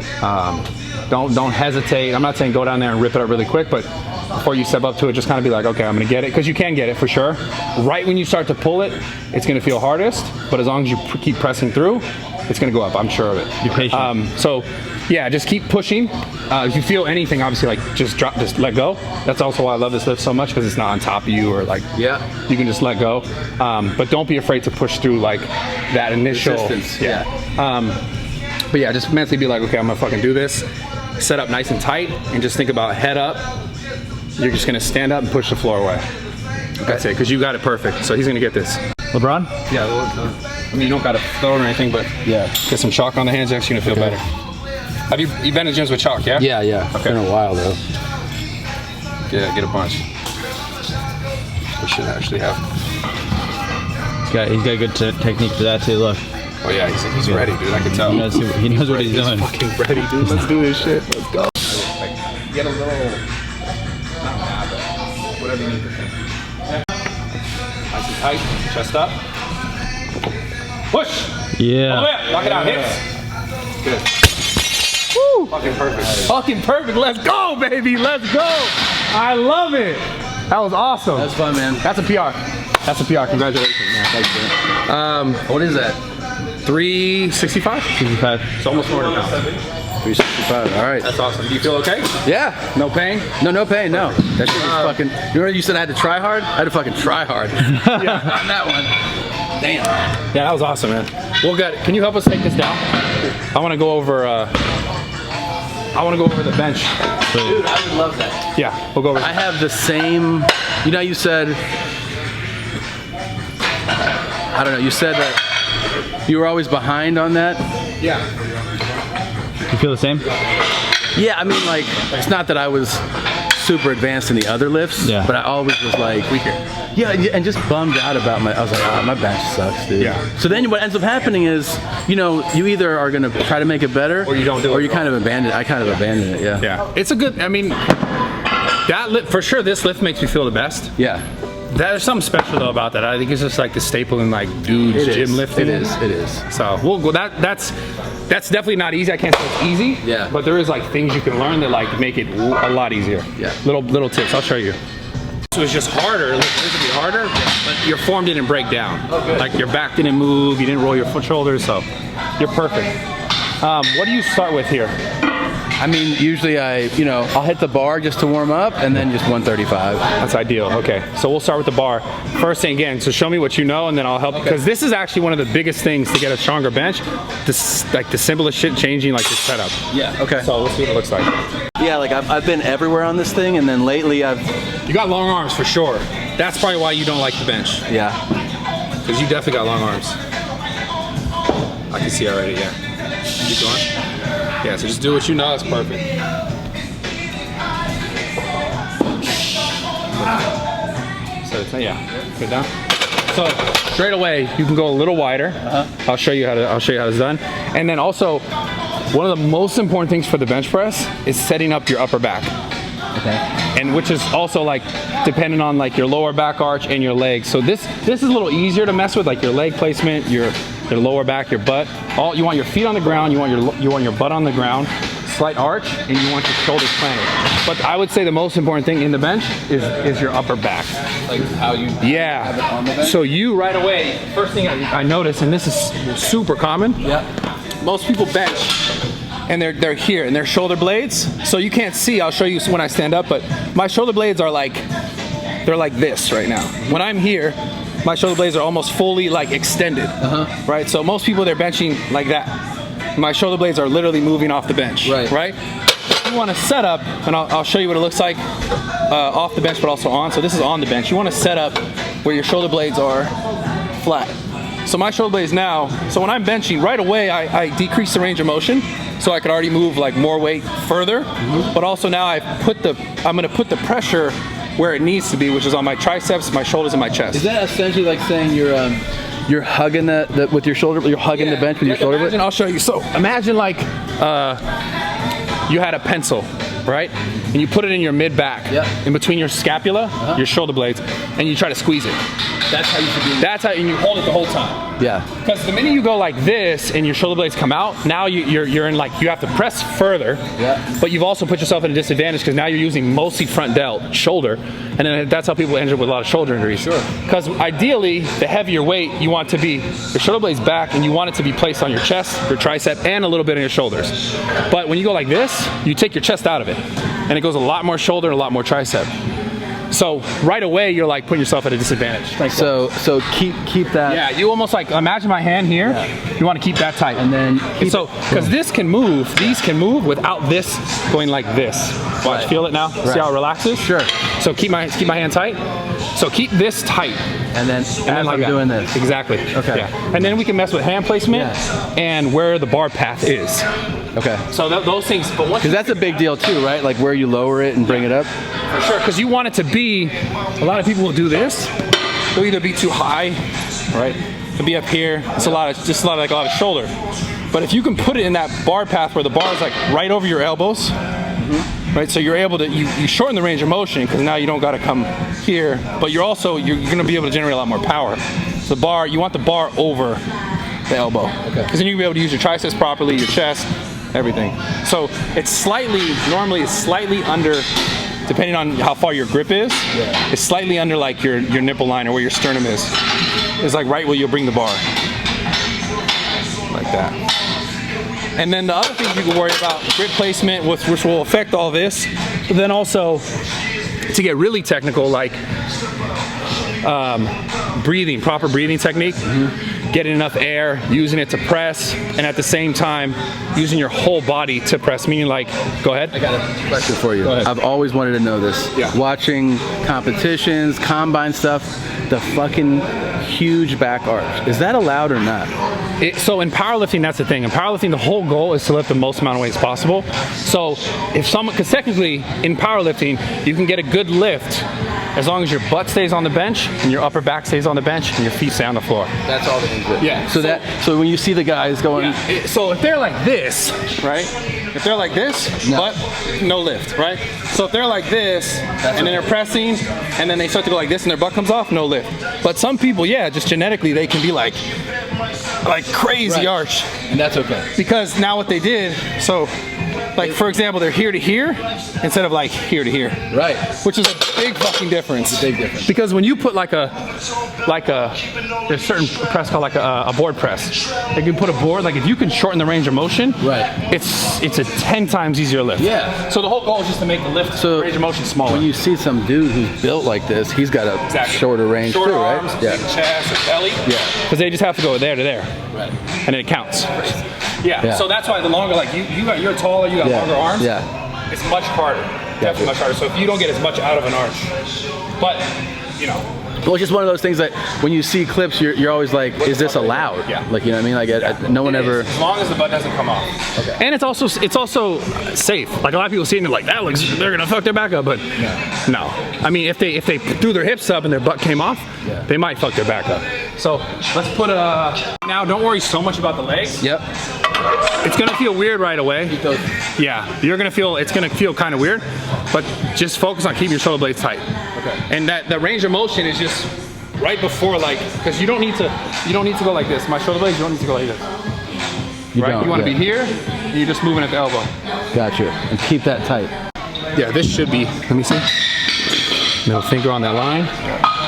Don't hesitate. I'm not saying go down there and rip it up really quick, but before you step up to it, just kind of be like, okay, I'm gonna get it, because you can get it for sure. Right when you start to pull it, it's gonna feel hardest, but as long as you keep pressing through, it's gonna go up. I'm sure of it. Be patient. So yeah, just keep pushing. If you feel anything, obviously, like just let go. That's also why I love this lift so much, because it's not on top of you, or like you can just let go. But don't be afraid to push through like that initial resistance. But yeah, just mentally be like, okay, I'm gonna fucking do this. Set up nice and tight, and just think about head up. You're just gonna stand up and push the floor away. That's it, because you got it perfect. So he's gonna get this. LeBron? Yeah, I mean, you don't gotta throw it or anything, but get some chalk on the hands, it's gonna feel better. Have you been to gyms with chalk, yeah? Yeah. Okay. It's been a while though. Yeah, get a bunch. We should actually have. He's got a good technique for that too, look. Oh yeah, he's ready, dude, I can tell. He knows what he's doing. He's fucking ready, dude. Let's do this shit. Let's go. Like, get a little, not mad, but whatever you need to think. Nice and tight, chest up. Push! Yeah. All the way up. Lock it out, hips. Good. Woo! Fucking perfect. Fucking perfect. Let's go, baby. Let's go. I love it. That was awesome. That's fun, man. That's a PR. That's a PR. Congratulations, man. Thanks, man. What is that? 365? 65. It's almost 400 pounds. 365. All right. That's awesome. Do you feel okay? Yeah. No pain? No pain. No. That shit was fucking. You remember you said I had to try hard? I had to fucking try hard. Yeah. On that one. Damn. Yeah, that was awesome, man. Well, good. Can you help us take this down? I want to go over. The bench. Dude, I would love that. Yeah, we'll go over. I have the same. You said. I don't know. You said that you were always behind on that. Yeah. You feel the same? Yeah, I mean, like, it's not that I was super advanced in the other lifts, but I always was like, yeah, and just bummed out about I was like, my bench sucks, dude. Yeah. So then what ends up happening is, you either are gonna try to make it better, or you don't do it, or you kind of abandon it. I kind of abandoned it, yeah. Yeah. It's a good, I mean, that lift, for sure, this lift makes me feel the best. Yeah. There's something special though about that. I think it's just like the staple in like dudes gym lifting. It is. So we'll go. That's definitely not easy. I can't say it's easy. Yeah. But there is like things you can learn that like make it a lot easier. Yeah. Little tips. I'll show you. So it's just harder. It's visibly harder, but your form didn't break down. Oh, good. Like your back didn't move. You didn't roll your foot shoulders. So you're perfect. What do you start with here? I mean, usually I'll hit the bar just to warm up, and then just 135. That's ideal. Okay, so we'll start with the bar. First thing again, so show me what you know, and then I'll help. Because this is actually one of the biggest things to get a stronger bench. Like the simplest shit changing like this setup. Yeah. Okay. So let's see what it looks like. Yeah, like I've been everywhere on this thing, and then lately You got long arms for sure. That's probably why you don't like the bench. Yeah. Because you definitely got long arms. I can see already, yeah. Keep going. Yeah, so just do what you know, it's perfect. So yeah, put it down. So straight away, you can go a little wider. I'll show you how it's done. And then also, one of the most important things for the bench press is setting up your upper back. Okay. And which is also like dependent on like your lower back arch and your legs. So this is a little easier to mess with, like your leg placement, your lower back, your butt. You want your feet on the ground, you want your butt on the ground, slight arch, and you want your shoulders planted. But I would say the most important thing in the bench is your upper back. Like how you have it on the bench? So you right away, first thing I noticed, and this is super common. Yeah. Most people bench and they're here and they're shoulder blades. So you can't see, I'll show you when I stand up, but my shoulder blades are like, they're like this right now. When I'm here, my shoulder blades are almost fully like extended, right? So most people, they're benching like that. My shoulder blades are literally moving off the bench, right? If you want to set up, and I'll show you what it looks like off the bench, but also on. So this is on the bench. You want to set up where your shoulder blades are flat. So my shoulder blades now, so when I'm benching, right away I decrease the range of motion, so I could already move like more weight further, but also now I'm gonna put the pressure where it needs to be, which is on my triceps, my shoulders, and my chest. Is that essentially like saying you're hugging with your shoulder, you're hugging the bench with your shoulder blade? I'll show you. So imagine like you had a pencil, right? And you put it in your mid back, in between your scapula, your shoulder blades, and you try to squeeze it. That's how you should be. That's how, and you hold it the whole time. Yeah. Because the minute you go like this and your shoulder blades come out, now you're in like, you have to press further. Yeah. But you've also put yourself at a disadvantage because now you're using mostly front delt, shoulder, and then that's how people end up with a lot of shoulder injuries. Sure. Because ideally, the heavier weight you want to be your shoulder blades back, and you want it to be placed on your chest, your tricep, and a little bit on your shoulders. But when you go like this, you take your chest out of it, and it goes a lot more shoulder, a lot more tricep. So right away, you're like putting yourself at a disadvantage. Like so keep that. Yeah, you almost like, imagine my hand here. Yeah. You want to keep that tight. And then because this can move, these can move without this going like this. Watch, feel it now. See how it relaxes? Sure. So keep my hand tight. So keep this tight. And then like I'm doing this. Exactly. Okay. Yeah. And then we can mess with hand placement and where the bar path is. Okay. So those things, but once, because that's a big deal too, right? Like where you lower it and bring it up. For sure, because you want it to be, a lot of people will do this. They'll either be too high, right? It'll be up here. It's a lot of shoulder. But if you can put it in that bar path where the bar is like right over your elbows, right? So you're able to, you shorten the range of motion because now you don't got to come here, but you're going to be able to generate a lot more power. So the bar, you want the bar over the elbow. Okay. Because then you can be able to use your triceps properly, your chest, everything. So it's normally it's slightly under, depending on how far your grip is, it's slightly under like your nipple line or where your sternum is. It's like right where you'll bring the bar. Like that. And then the other thing you can worry about, grip placement, which will affect all this, but then also, to get really technical, like breathing, proper breathing technique, getting enough air, using it to press, and at the same time, using your whole body to press, meaning like, go ahead. I got a question for you. I've always wanted to know this. Yeah. Watching competitions, combine stuff, the fucking huge back arch. Is that allowed or not? So in powerlifting, that's the thing. In powerlifting, the whole goal is to lift the most amount of weight as possible. So if someone, because technically in powerlifting, you can get a good lift as long as your butt stays on the bench and your upper back stays on the bench and your feet stay on the floor. That's all that is it. Yeah. So when you see the guys going, so if they're like this, right? If they're like this, but no lift, right? So if they're like this, and then they're pressing, and then they start to go like this and their butt comes off, no lift. But some people, just genetically, they can be like crazy arch. And that's okay. Because now what they did, so Like for example, they're here to here instead of like here to here. Right. Which is a big fucking difference. It's a big difference. Because when you put like a, there's certain press called like a board press. Like you put a board, like if you can shorten the range of motion, right, it's a 10 times easier lift. Yeah. So the whole goal is just to make the lift range of motion smaller. When you see some dude who's built like this, he's got a shorter range too, arms, right? Yeah. Chest, and belly. Yeah. Because they just have to go there to there. Right. And it counts. Yeah. So that's why the longer, like you're taller, you got longer arms. Yeah. It's much harder. Definitely much harder. So if you don't get as much out of an arch, but you know. Well, it's just one of those things that when you see clips, you're always like, is this allowed? Yeah. Like, you know what I mean? Like, no one ever. As long as the butt doesn't come off. Okay. And it's also safe. Like a lot of people see it and they're like, they're gonna fuck their back up, but no. I mean, if they threw their hips up and their butt came off, they might fuck their back up. So let's put now don't worry so much about the legs. Yep. It's gonna feel weird right away. Yeah, it's gonna feel kind of weird, but just focus on keeping your shoulder blades tight. Okay. And the range of motion is just right before, like, because you don't need to go like this. My shoulder blades, you don't need to go like this. You want to be here, and you're just moving at the elbow. Gotcha. And keep that tight. Yeah, this should be. Let me see. Middle finger on that line.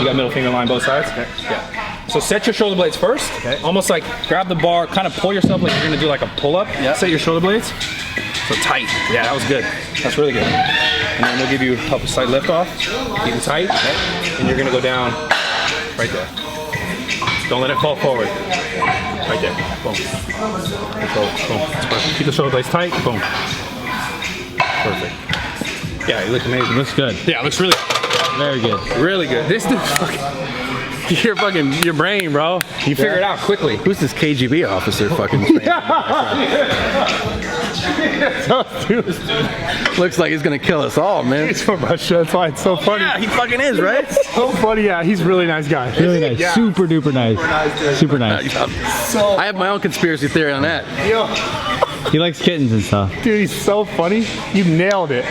You got middle finger line both sides. Okay. Yeah. So set your shoulder blades first. Okay. Almost like grab the bar, kind of pull yourself like you're gonna do like a pull-up. Yep. Set your shoulder blades. So tight. Yeah, that was good. That's really good. And then we'll give you a slight lift off. Keep it tight. And you're gonna go down right there. Don't let it fall forward. Right there. Boom. Boom. That's perfect. Keep the shoulder blades tight. Boom. Perfect. Yeah, you look amazing. Looks good. Yeah, it looks really very good. Really good. This dude your brain, bro. You figure it out quickly. Who's this KGB officer fucking Looks like he's gonna kill us all, man. He's from Russia, that's why it's so funny. Yeah, he fucking is, right? So funny, yeah. He's a really nice guy. Really nice. Yeah. Super duper nice. Super nice. So I have my own conspiracy theory on that. Yo. He likes kittens and stuff. Dude, he's so funny. You nailed it.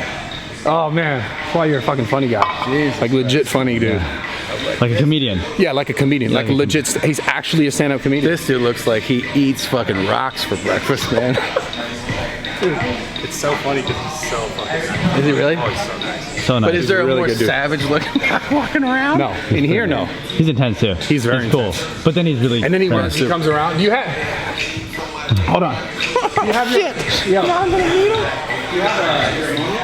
Oh man, that's why you're a fucking funny guy. Jeez. Like legit funny, dude. Yeah. Like a comedian. Yeah, like a comedian. Like a legit, he's actually a stand-up comedian. This dude looks like he eats fucking rocks for breakfast, man. Dude, it's so funny because he's so fucking nice. Is he really? Oh, he's so nice. So nice. But is there a more savage looking guy walking around? No, in here, no. He's intense too. He's very cool. But then he's really. And then he comes around. You have. Hold on. You have shit. Yeah. I'm gonna meet him. You have no.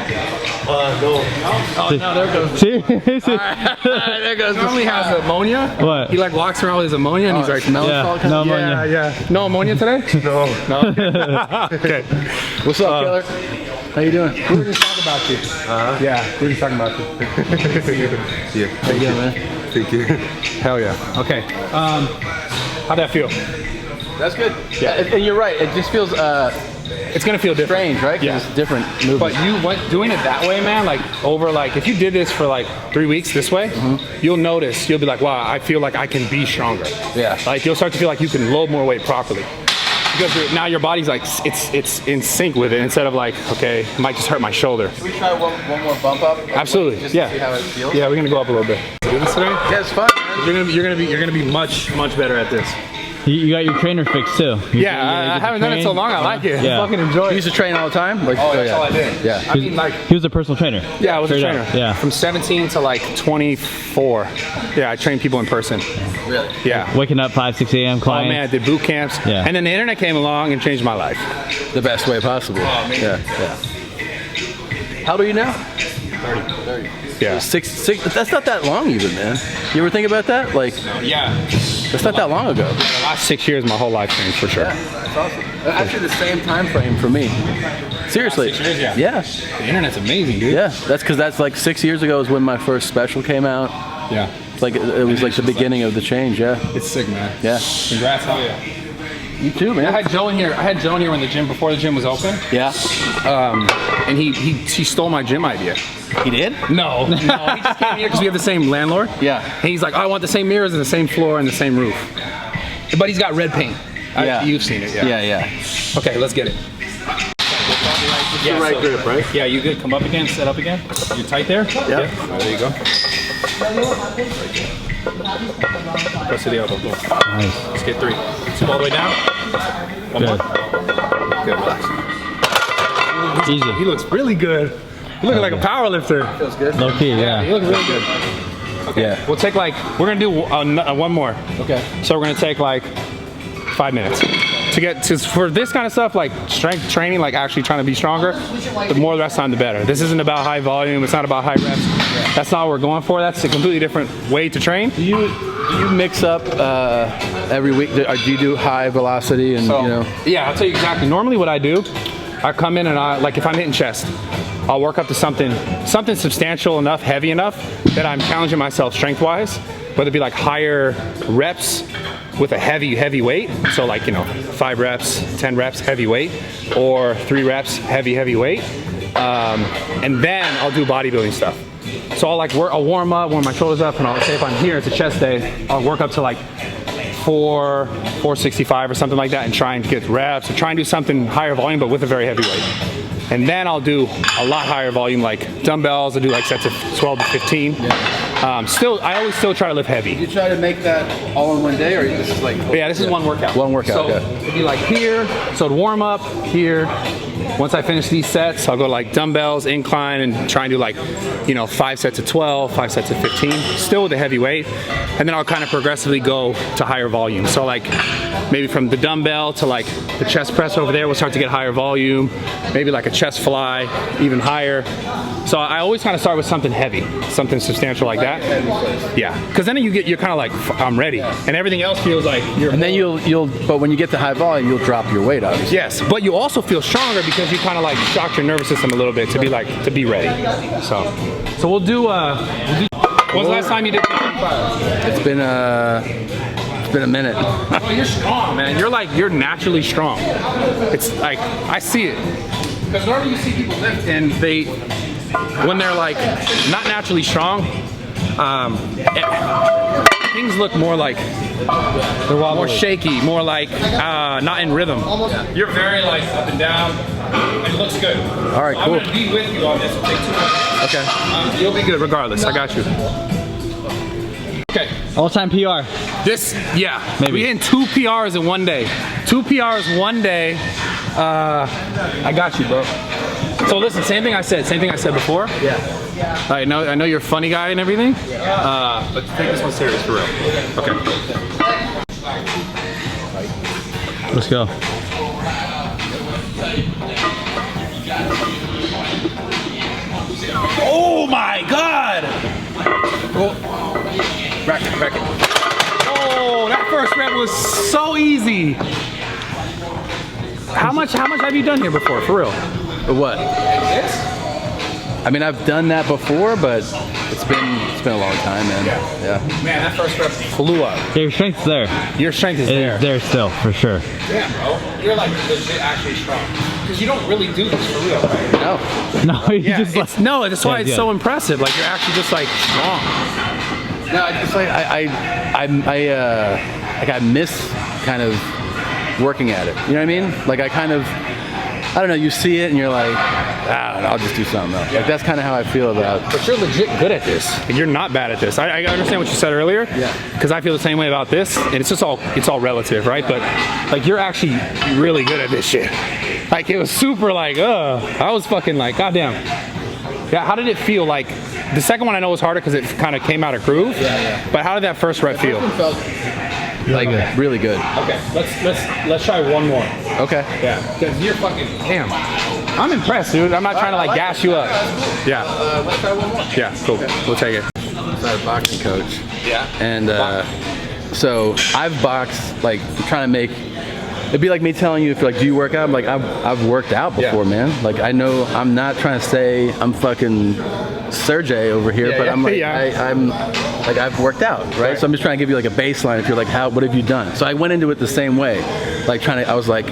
Oh no, there goes. See? There goes. He normally has ammonia. What? He like walks around with his ammonia and he's like, no ammonia. Yeah. No ammonia today? No. Okay. What's up, Killer? How you doing? We were just talking about you. Yeah, we were just talking about you. Yeah. How you doing, man? Thank you. Hell yeah. Okay. How'd that feel? That's good. Yeah. And you're right. It just feels it's gonna feel different. strange, right? Yeah. It's different movement. But you doing it that way, man, like over like, if you did this for like 3 weeks this way, you'll notice, you'll be like, wow, I feel like I can be stronger. Yeah. Like you'll start to feel like you can load more weight properly. Because now your body's like, it's in sync with it instead of like, okay, it might just hurt my shoulder. Can we try one more bump up? Absolutely, Just yeah. to see how it feels? Yeah, we're gonna go up a little bit. Do this today? Yeah, it's fun, man. You're gonna be much better at this. You got your trainer fixed too. Yeah, I haven't done it so long. I like it. Yeah. I fucking enjoy it. You used to train all the time? Like, that's all I did. Yeah. I mean, like, he was a personal trainer. yeah, I was a trainer. Yeah. From 17 to like 24. Yeah, I trained people in person. Really? Yeah. Waking up 5, 6 a.m. Oh clients. man, I did boot camps. Yeah. And then the internet came along and changed my life. The best way possible. Oh, amazing. Yeah. How old are you now? 30. Yeah. Six, that's not that long even, man. You ever think about that? Like, Yeah. that's not that long ago. The last 6 years, my whole life changed for sure. Yeah, that's awesome. Actually, the same time frame for me. Seriously. 6 years, yeah. Yeah. The internet's amazing, dude. Yeah, that's because that's like 6 years ago is when my first special came out. Yeah. It's like it was like the beginning of the change. Yeah. It's sick, man. Yeah. Congrats, hell yeah. You too, man. I had Joe in here. When the gym, before the gym was open. Yeah. And he stole my gym idea. He did? No, he just came here because we have the same landlord. Yeah. And he's like, I want the same mirrors and the same floor and the same roof. But he's got red paint. Yeah. You've seen it, yeah. Yeah. Okay, let's get it. Yeah, the right grip, right? Yeah, you good? Come up again, set up again. You tight there? Yeah. Right, there you go. Press to the elbow. Go. Nice. Let's get 3. Step all the way down. One more. Good, relax. Easy. He looks really good. You're looking like a power lifter. Feels good. Low key, yeah. You look really good. Okay. Yeah. We'll take like, we're gonna do one more. Okay. So we're gonna take like 5 minutes. To get to, for this kind of stuff, like strength training, like actually trying to be stronger, the more rest time, the better. This isn't about high volume, it's not about high reps. That's not what we're going for. That's a completely different way to train. Do you mix up every week? Do you do high velocity and, So, you know? yeah, I'll tell you exactly. Normally what I do, I come in and like if I'm hitting chest, I'll work up to something substantial enough, heavy enough, that I'm challenging myself strength-wise, whether it be like higher reps with a heavy weight. So like, 5 reps, 10 reps, heavy weight, or 3 reps, heavy weight. And then I'll do bodybuilding stuff. So I'll warm up, warm my shoulders up, and I'll say if I'm here, it's a chest day, I'll work up to like 465 or something like that and try and get reps, or try and do something higher volume, but with a very heavy weight. And then I'll do a lot higher volume, like dumbbells. I'll do like sets of 12 to 15. I always still try to lift heavy. You try to make that all in one day, or this is like? Yeah, this is one workout. One workout, So okay. it'd be like here, so it'd warm up here. Once I finish these sets, I'll go like dumbbells, incline, and try and do like, 5 sets of 12, 5 sets of 15, still with a heavy weight. And then I'll kind of progressively go to higher volume. So like maybe from the dumbbell to like the chest press over there, we'll start to get higher volume. Maybe like a chest fly, even higher. So I always kind of start with something heavy, something substantial like that. Yeah, because then you're kind of like, I'm ready. And everything else feels like you're. And then but when you get to high volume, you'll drop your weight, obviously. Yes, but you also feel stronger because you kind of like shock your nervous system a little bit to be ready. So we'll do. When was the last time you did 25? It's been a minute. Oh, you're strong, man. You're naturally strong. It's like, I see it. Because normally you see people lift and when they're like not naturally strong, things look more like they're more shaky, more like not in rhythm. You're very like up and down. It looks good. All right, cool. I'm gonna be with you on this. It'll take 2 minutes. Okay. You'll be good regardless. I got you. Okay. All-time PR. Maybe. We hit 2 PRs in one day. 2 PRs one day. I got you, bro. So listen, same thing I said before. Yeah. I know you're a funny guy and everything. But take this one serious for real. Okay. Let's go. Oh my God! Rack it. Oh, that first rep was so easy. How much have you done here before, for real? What? I mean, I've done that before, but it's been a long time, man. Yeah. Man, that first rep flew up. Yeah, your strength's there. Your strength is there. It's there still, for sure. Yeah, bro. You're like legit actually strong. Because you don't really do this for real, right? No. No, you just like... No, that's why it's so impressive. Like, you're actually just like strong. No, it's like I miss kind of working at it. You know what I mean? Like I don't know, you see it and you're like, I'll just do something else. Like that's kind of how I feel about it. But you're legit good at this. And you're not bad at this. I understand what you said earlier. Yeah. Because I feel the same way about this. And it's all relative, right? But like you're actually really good at this shit. Like it was super like, I was fucking like, goddamn. Yeah, how did it feel? Like the second one I know was harder because it kind of came out of groove. Yeah. But how did that first rep feel? Like really good. Okay, let's try one more. Okay. Yeah, because you're fucking damn. I'm impressed, dude. I'm not trying to like gas you up. Yeah. Let's try one more. Yeah, cool. We'll take it. I'm a boxing coach. Yeah. And so I've boxed, like I'm trying to make. It'd be like me telling you if you're like, do you work out? I'm like, I've worked out before, man. Like I know I'm not trying to say I'm fucking Sergey over here, but I'm like, I'm like I've worked out, right? So I'm just trying to give you like a baseline. If you're like, what have you done? So I went into it the same way, like I was like,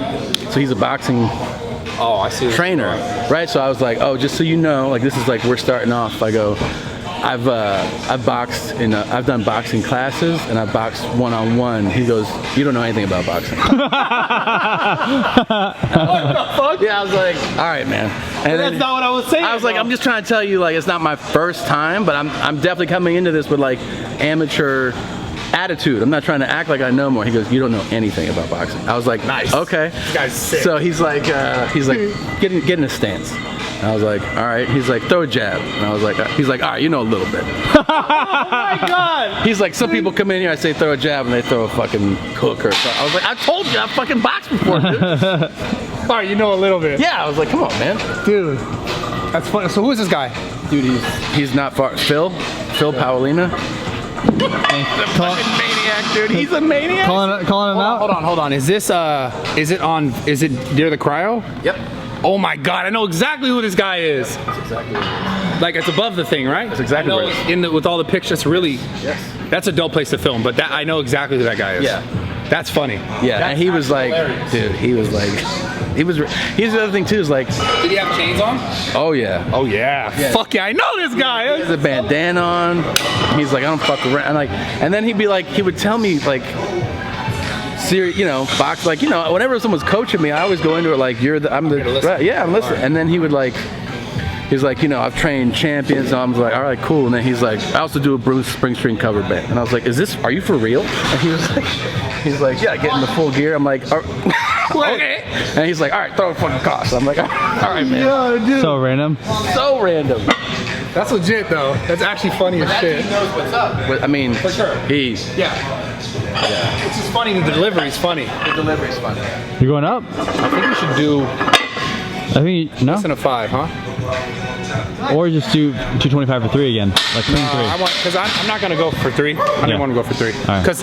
so he's a boxing I see trainer, right? So I was like, just so you know, like this is like we're starting off. I go, I've boxed I've done boxing classes and I've boxed one-on-one. He goes, you don't know anything about boxing. What the fuck? Yeah, I was like, all right, man. And that's not what I was saying. I was like, I'm just trying to tell you, like, it's not my first time, but I'm definitely coming into this with like amateur attitude. I'm not trying to act like I know more. He goes, you don't know anything about boxing. I was like, Nice. okay. This guy's sick. So he's like, get in a stance. And I was like, all right. He's like, throw a jab. And I was like, he's like, all right, you know a little bit. Oh my God. He's like, some people come in here, I say throw a jab, and they throw a fucking hook or something. I was like, I told you, I've fucking boxed before, dude. All right, you know a little bit. Yeah, I was like, come on, man. Dude, that's funny. So who is this guy? Dude, he's not far. Phil Paolina. Maniac, dude. He's a maniac. Calling him out. Hold on. Is this is it near the cryo? Yep. Oh my God, I know exactly who this guy is. That's exactly what Like it's above the thing, right? That's exactly where it is. With all the pictures, really. Yes. That's a dope place to film, but that I know exactly who that guy is. Yeah. That's funny. Yeah, and he was like, hilarious. dude, here's the other thing too, is like, Did he have chains on? oh yeah. Oh yeah. Fuck yeah, I know this guy. He has a bandana on. He's like, I don't fuck around. And then he'd be like, he would tell me like, box, like, whenever someone's coaching me, I always go into it like, I'm listening. And then he would like, he's like, I've trained champions. And I was like, all right, cool. And then he's like, I also do a Bruce Springsteen cover band. And I was like, are you for real? And he's like, yeah, get in the full gear. I'm like, okay. And he's like, all right, throw a fucking cost. I'm like, all right, man. Yo, dude. So random. So random. That's legit though. That's actually funny as shit. He knows what's up. I mean, For sure. Yeah. It's just funny. The delivery's funny. The delivery's funny. You're going up? I think we should do No. less than a 5, huh? Or just do 225 for 3 again, like clean 3. Because I'm not gonna go for 3. I didn't want to go for 3 right. because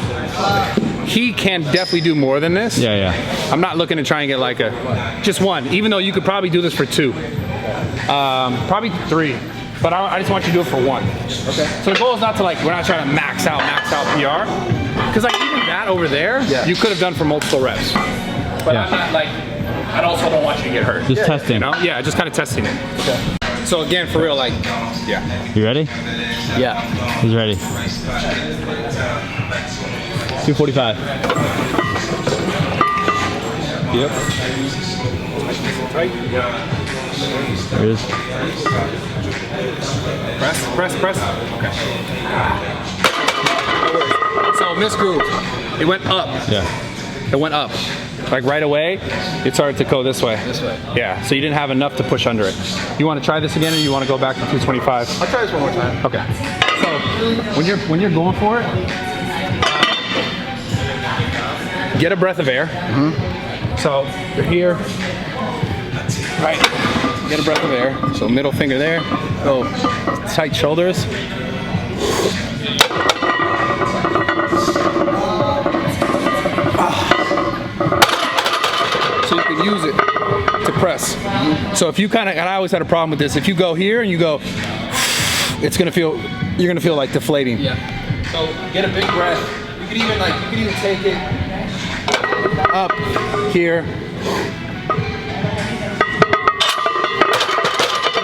he can definitely do more than this. Yeah. I'm not looking to try and get like just 1, even though you could probably do this for 2. Probably 3. But I just want you to do it for 1. Okay. So the goal is not to we're not trying to max out PR. Because like even that over there, you could have done for multiple reps. But I'm not like, I also don't want you to get hurt. Just testing. Yeah, just kind of testing it. Okay. So again, for real, You ready? Yeah. He's ready. 245. Yep. Right? There it is. Press. Okay. So miss groove. It went up. Yeah. It went up. Like right away, it started to go this way. This way. Yeah, so you didn't have enough to push under it. You want to try this again, or you want to go back to 225? I'll try this one more time. Okay. So when you're going for it, get a breath of air. So you're here, right? Get a breath of air. So middle finger there. Go tight shoulders. So you can use it to press. So if you and I always had a problem with this. If you go here and you go, you're gonna feel like deflating. Yeah. So get a big breath. You can even take it up here.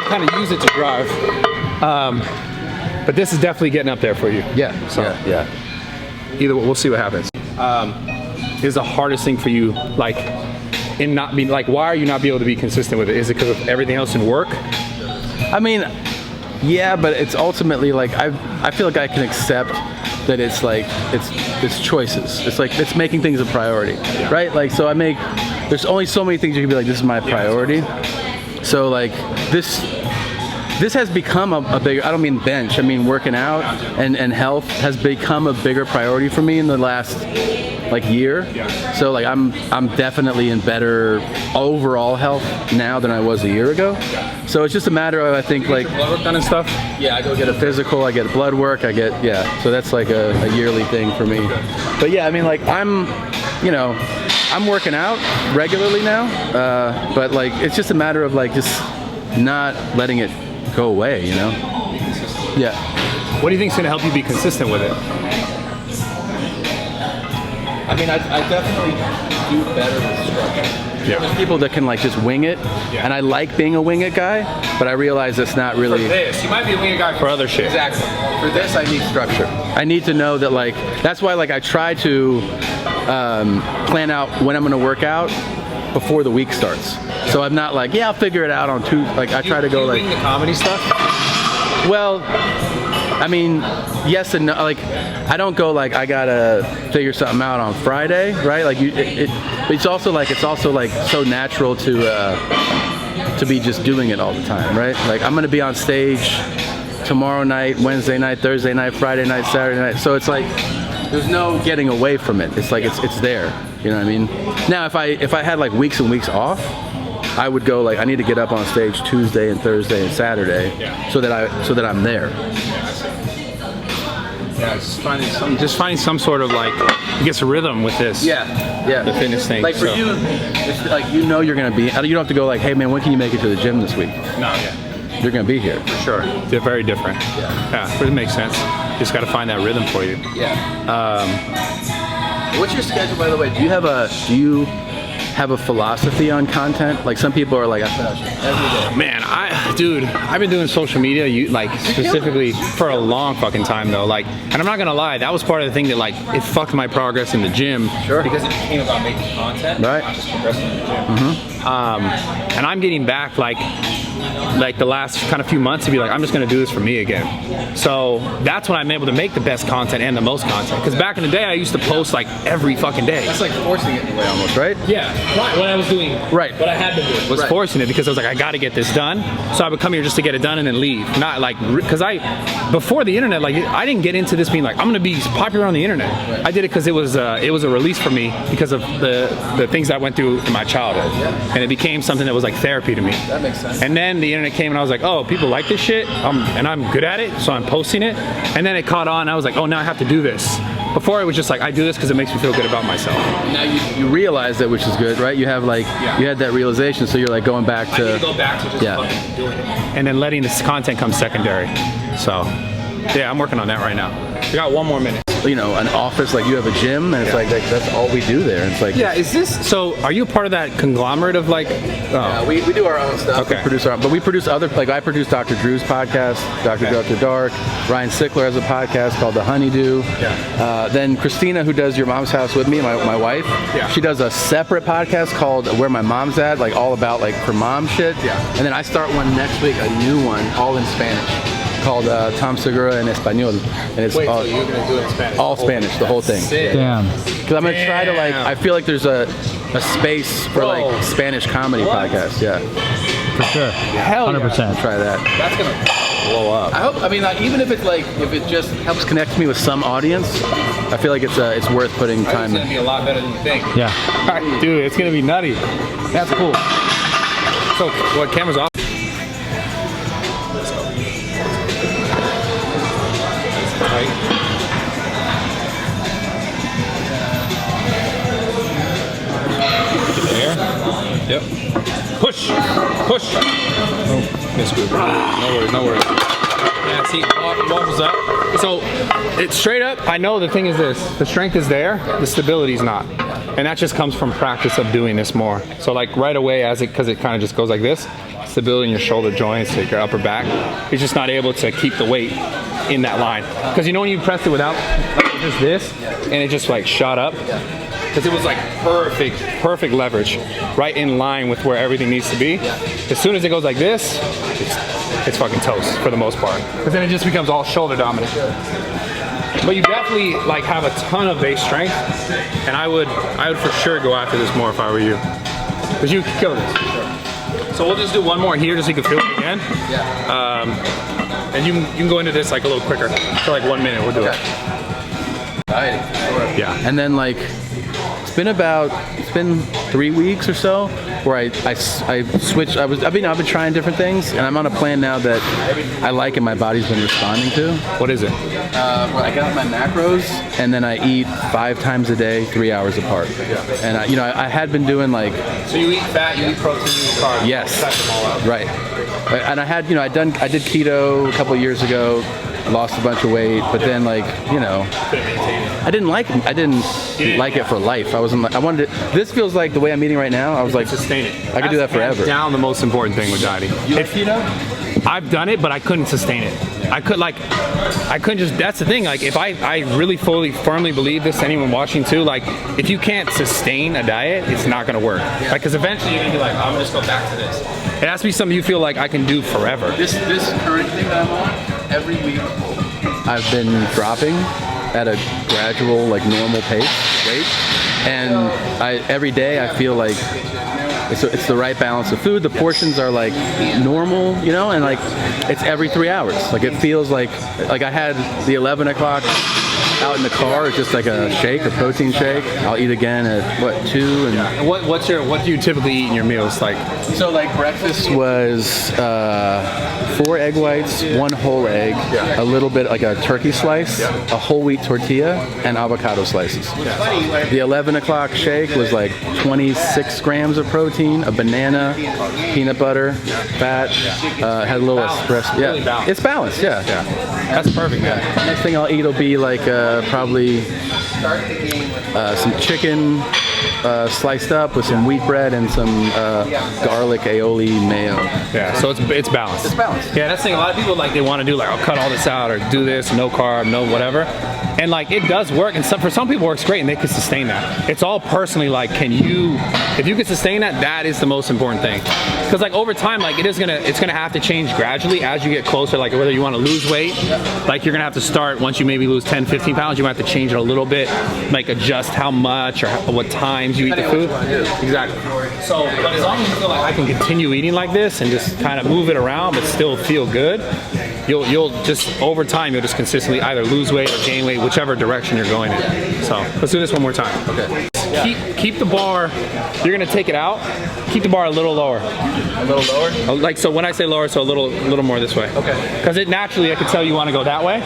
Kind of use it to drive. But this is definitely getting up there for you. Yeah. So Yeah. either way, we'll see what happens. Is the hardest thing for you, in not being why are you not able to be consistent with it? Is it because of everything else in work? I mean, yeah, but it's ultimately I feel like I can accept that it's it's choices. It's making things a priority, right? So there's only so many things you can be like, this is my priority. So this has become a bigger, I don't mean bench, I mean working out and health has become a bigger priority for me in the last year. So I'm definitely in better overall health now than I was a year ago. So it's just a matter of, I think, blood work done and stuff. yeah, I go get a physical, I get blood work, so that's a yearly thing for me. But yeah, I mean I'm working out regularly now, but it's just a matter of just not letting it go away, Yeah. What do you think is going to help you be consistent with it? I mean, I definitely do better with structure. Yeah. There's people that can just wing it, and I like being a wing it guy, but I realize it's not really. For this, you might be a wing guy for other shit. Exactly. For this, I need structure. I need to know that that's why I try to plan out when I'm going to work out before the week starts. So I'm not I'll figure it out on two. I try to go wing the comedy stuff. Well, I mean, yes and no. I don't go like I gotta figure something out on Friday, right? Like but it's also like so natural to be just doing it all the time, right? Like I'm gonna be on stage tomorrow night, Wednesday night, Thursday night, Friday night, Saturday night. So it's like there's no getting away from it. It's like it's there. You know what I mean? Now if I had like weeks and weeks off, I would go like I need to get up on stage Tuesday and Thursday and Saturday so that I'm there. Yeah, just finding some sort of like, I guess, rhythm with this. Yeah. The fitness thing. Like for you, it's like you know you're gonna be. You don't have to go like, hey man, when can you make it to the gym this week? No, yeah. You're gonna be here. For sure. They're very different. Yeah, it makes sense. You just got to find that rhythm for you. Yeah. What's your schedule, by the way? Do you have a philosophy on content? Like some people are like, I finish every day. Man, I've been doing social media, like specifically for a long fucking time though. Like, and I'm not gonna lie, that was part of the thing that like it fucked my progress in the gym. Sure. Because it became about making content, right? Not just progressing in the gym. And I'm getting back like the last kind of few months to be like, I'm just gonna do this for me again. So that's when I'm able to make the best content and the most content. Because back in the day, I used to post like every fucking day. That's like forcing it in a way almost, right? Yeah, right. What I was doing, right. What I had been doing was forcing it because I was like, I got to get this done. So I would come here just to get it done and then leave. Not like, because before the internet, like I didn't get into this being like, I'm gonna be popular on the internet. Right. I did it because it was a release for me because of the things I went through in my childhood, and it became something that was like therapy to me. That makes sense. And then the internet came and I was like, oh, people like this shit, and I'm good at it, so I'm posting it. And then it caught on. I was like, oh, now I have to do this. Before it was just like, I do this because it makes me feel good about myself. Now you realize that, which is good, right? You have like, you had that realization, so you're like going back to... I need to go back to just fucking doing it. And then letting this content come secondary. So, yeah, I'm working on that right now. We got 1 more minute. You know, an office, like you have a gym, and it's like that's all we do there. It's like, yeah, is this, so are you a part of that conglomerate of like, yeah, we do our own stuff. Okay. But we produce other, like I produce Dr. Drew's podcast, Dr. Dark. Ryan Sickler has a podcast called The Honeydew. Yeah. Then Christina, who does Your Mom's House with me, my wife, she does a separate podcast called Where My Mom's At, like all about like for mom shit. Yeah. And then I start one next week, a new one, all in Spanish, called Tom Segura en Español, and it's so you're gonna do it in Spanish? All Spanish, the whole thing. Sick. Damn. Because I'm gonna try to like, I feel like there's a space for like Spanish comedy podcasts. Yeah, For sure. Hell 100%. yeah. try that. That's gonna blow up. I hope. I mean, like, even if it's like, if it just helps connect me with some audience, I feel like it's worth putting time It's gonna in. be a lot better than you think. Yeah. All right, dude, it's gonna be nutty. That's cool. So, what, camera's off? Let's go. There. Yep. Push. Push. Oh, missed group. No worries. Yeah, see, wobbles up. So, it's straight up. I know the thing is this. The strength is there. The stability's not. And that just comes from practice of doing this more. So like right away, because it kind of just goes like this, stability in your shoulder joints, like your upper back, you're just not able to keep the weight in that line. Because you know when you pressed it without, like just this, and it just like shot up? Because it was like perfect leverage, right in line with where everything needs to be. As soon as it goes like this, it's fucking toast for the most part. Because then it just becomes all shoulder dominant. But you definitely like have a ton of base strength, and I would for sure go after this more if I were you, because you can kill this. So we'll just do one more here just so you can feel it again. Yeah. And you can go into this like a little quicker for like 1 minute. We'll do it. Yeah. And then like it's been 3 weeks or so where I switched. I've been trying different things, and I'm on a plan now that I like and my body's been responding to. What is it? I got my macros, and then I eat 5 times a day, 3 hours apart. And I had been doing like. So you eat fat, you eat protein, you eat carbs. Yes. Cut them all out. Right. And I had I did keto a couple of years ago. Lost a bunch of weight, but then I didn't like it for life. I wanted it. This feels like the way I'm eating right now. I was like, sustain it. I could do that forever. Down the most important thing with dieting. You like keto? I've done it, but I couldn't sustain it. I couldn't just, that's the thing, like if I really firmly believe this, anyone watching too, like if you can't sustain a diet, it's not gonna work. Like, because eventually you're gonna be like, I'm gonna just go back to this. It has to be something you feel like I can do forever. This current thing that I'm on, every week I've been dropping at a gradual, like normal pace, rate. And every day I feel like it's the right balance of food. The portions are like normal, you know, and like it's every 3 hours. Like it feels like I had the 11 o'clock out in the car. It's just like a shake, a protein shake. I'll eat again at what, 2? And what do you typically eat in your meals? Like, so like breakfast was 4 egg whites, 1 whole egg, a little bit like a turkey slice, a whole wheat tortilla, and avocado slices. The 11 o'clock shake was like 26 grams of protein, a banana, peanut butter, fat, had a little espresso. Yeah, it's balanced. Yeah, that's perfect, man. Next thing I'll eat will be like probably some chicken sliced up with some wheat bread and some garlic aioli mayo. Yeah, so it's balanced. It's balanced. Yeah, that's the thing. A lot of people like they want to do like, I'll cut all this out or do this, no carb, no whatever. And like it does work, and for some people it works great, and they can sustain that. It's all personally like, if you can sustain that, that is the most important thing. Because like over time, like it's gonna have to change gradually as you get closer. Like whether you want to lose weight, like you're gonna have to start once you maybe lose 10, 15 pounds, you might have to change it a little bit, like adjust how much or what times you eat the food. Exactly. So, but as long as you feel like I can continue eating like this and just kind of move it around, but still feel good, you'll just over time you'll just consistently either lose weight or gain weight, whichever direction you're going in. So let's do this one more time. Okay. Keep the bar. You're gonna take it out. Keep the bar a little lower. A little lower? Like so when I say lower, so a little more this way. Okay. Because it naturally, I can tell you want to go that way,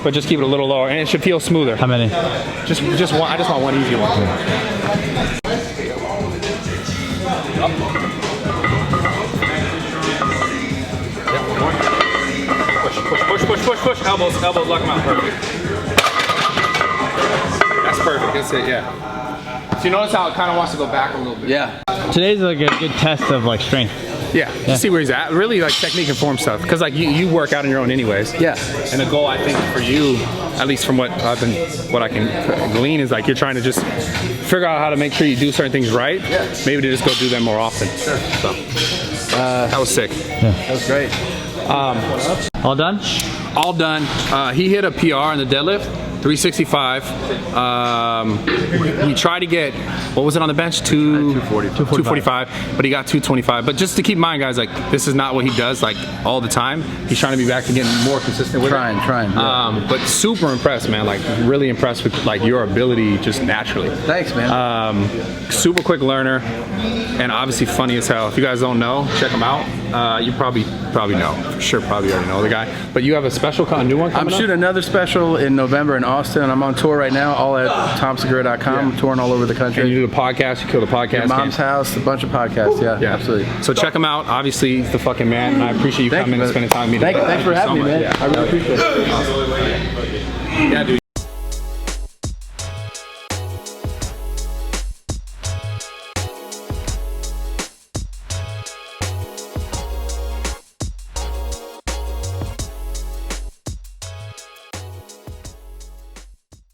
but just keep it a little lower, and it should feel smoother. How many? Just one. I just want one easy one. Push. Elbows, lock them out. Perfect. That's perfect. That's it. Yeah. So you notice how it kind of wants to go back a little bit. Yeah. Today's like a good test of like strength. Yeah, see where he's at. Really like technique and form stuff. Because like you work out on your own anyways. Yeah. And the goal I think for you, at least from what I can glean, is like you're trying to just figure out how to make sure you do certain things right. Yeah. Maybe to just go do them more often. Sure. So that was sick. Yeah. That was great. All done? All done. He hit a PR in the deadlift, 365. He tried to get, what was it on the bench? 245, but he got 225. But just to keep in mind, guys, like this is not what he does like all the time. He's trying to be back to getting more consistent with it. Trying. Yeah. But super impressed, man. Like really impressed with like your ability just naturally. Thanks, man. Super quick learner, and obviously funny as hell. If you guys don't know, check him out. You probably know, for sure, probably already know the guy. But you have a special, a new one coming I'm shooting another special in November in Austin, and I'm on tour right now, all at TomSegura.com. I'm touring all over the country. And you do the podcast, you kill the podcast. Your Mom's House, a bunch of podcasts, yeah, absolutely. So check him out. Obviously, he's the fucking man, and I appreciate you coming and spending time with me. Thanks for having me, man. I really appreciate it. Yeah, dude.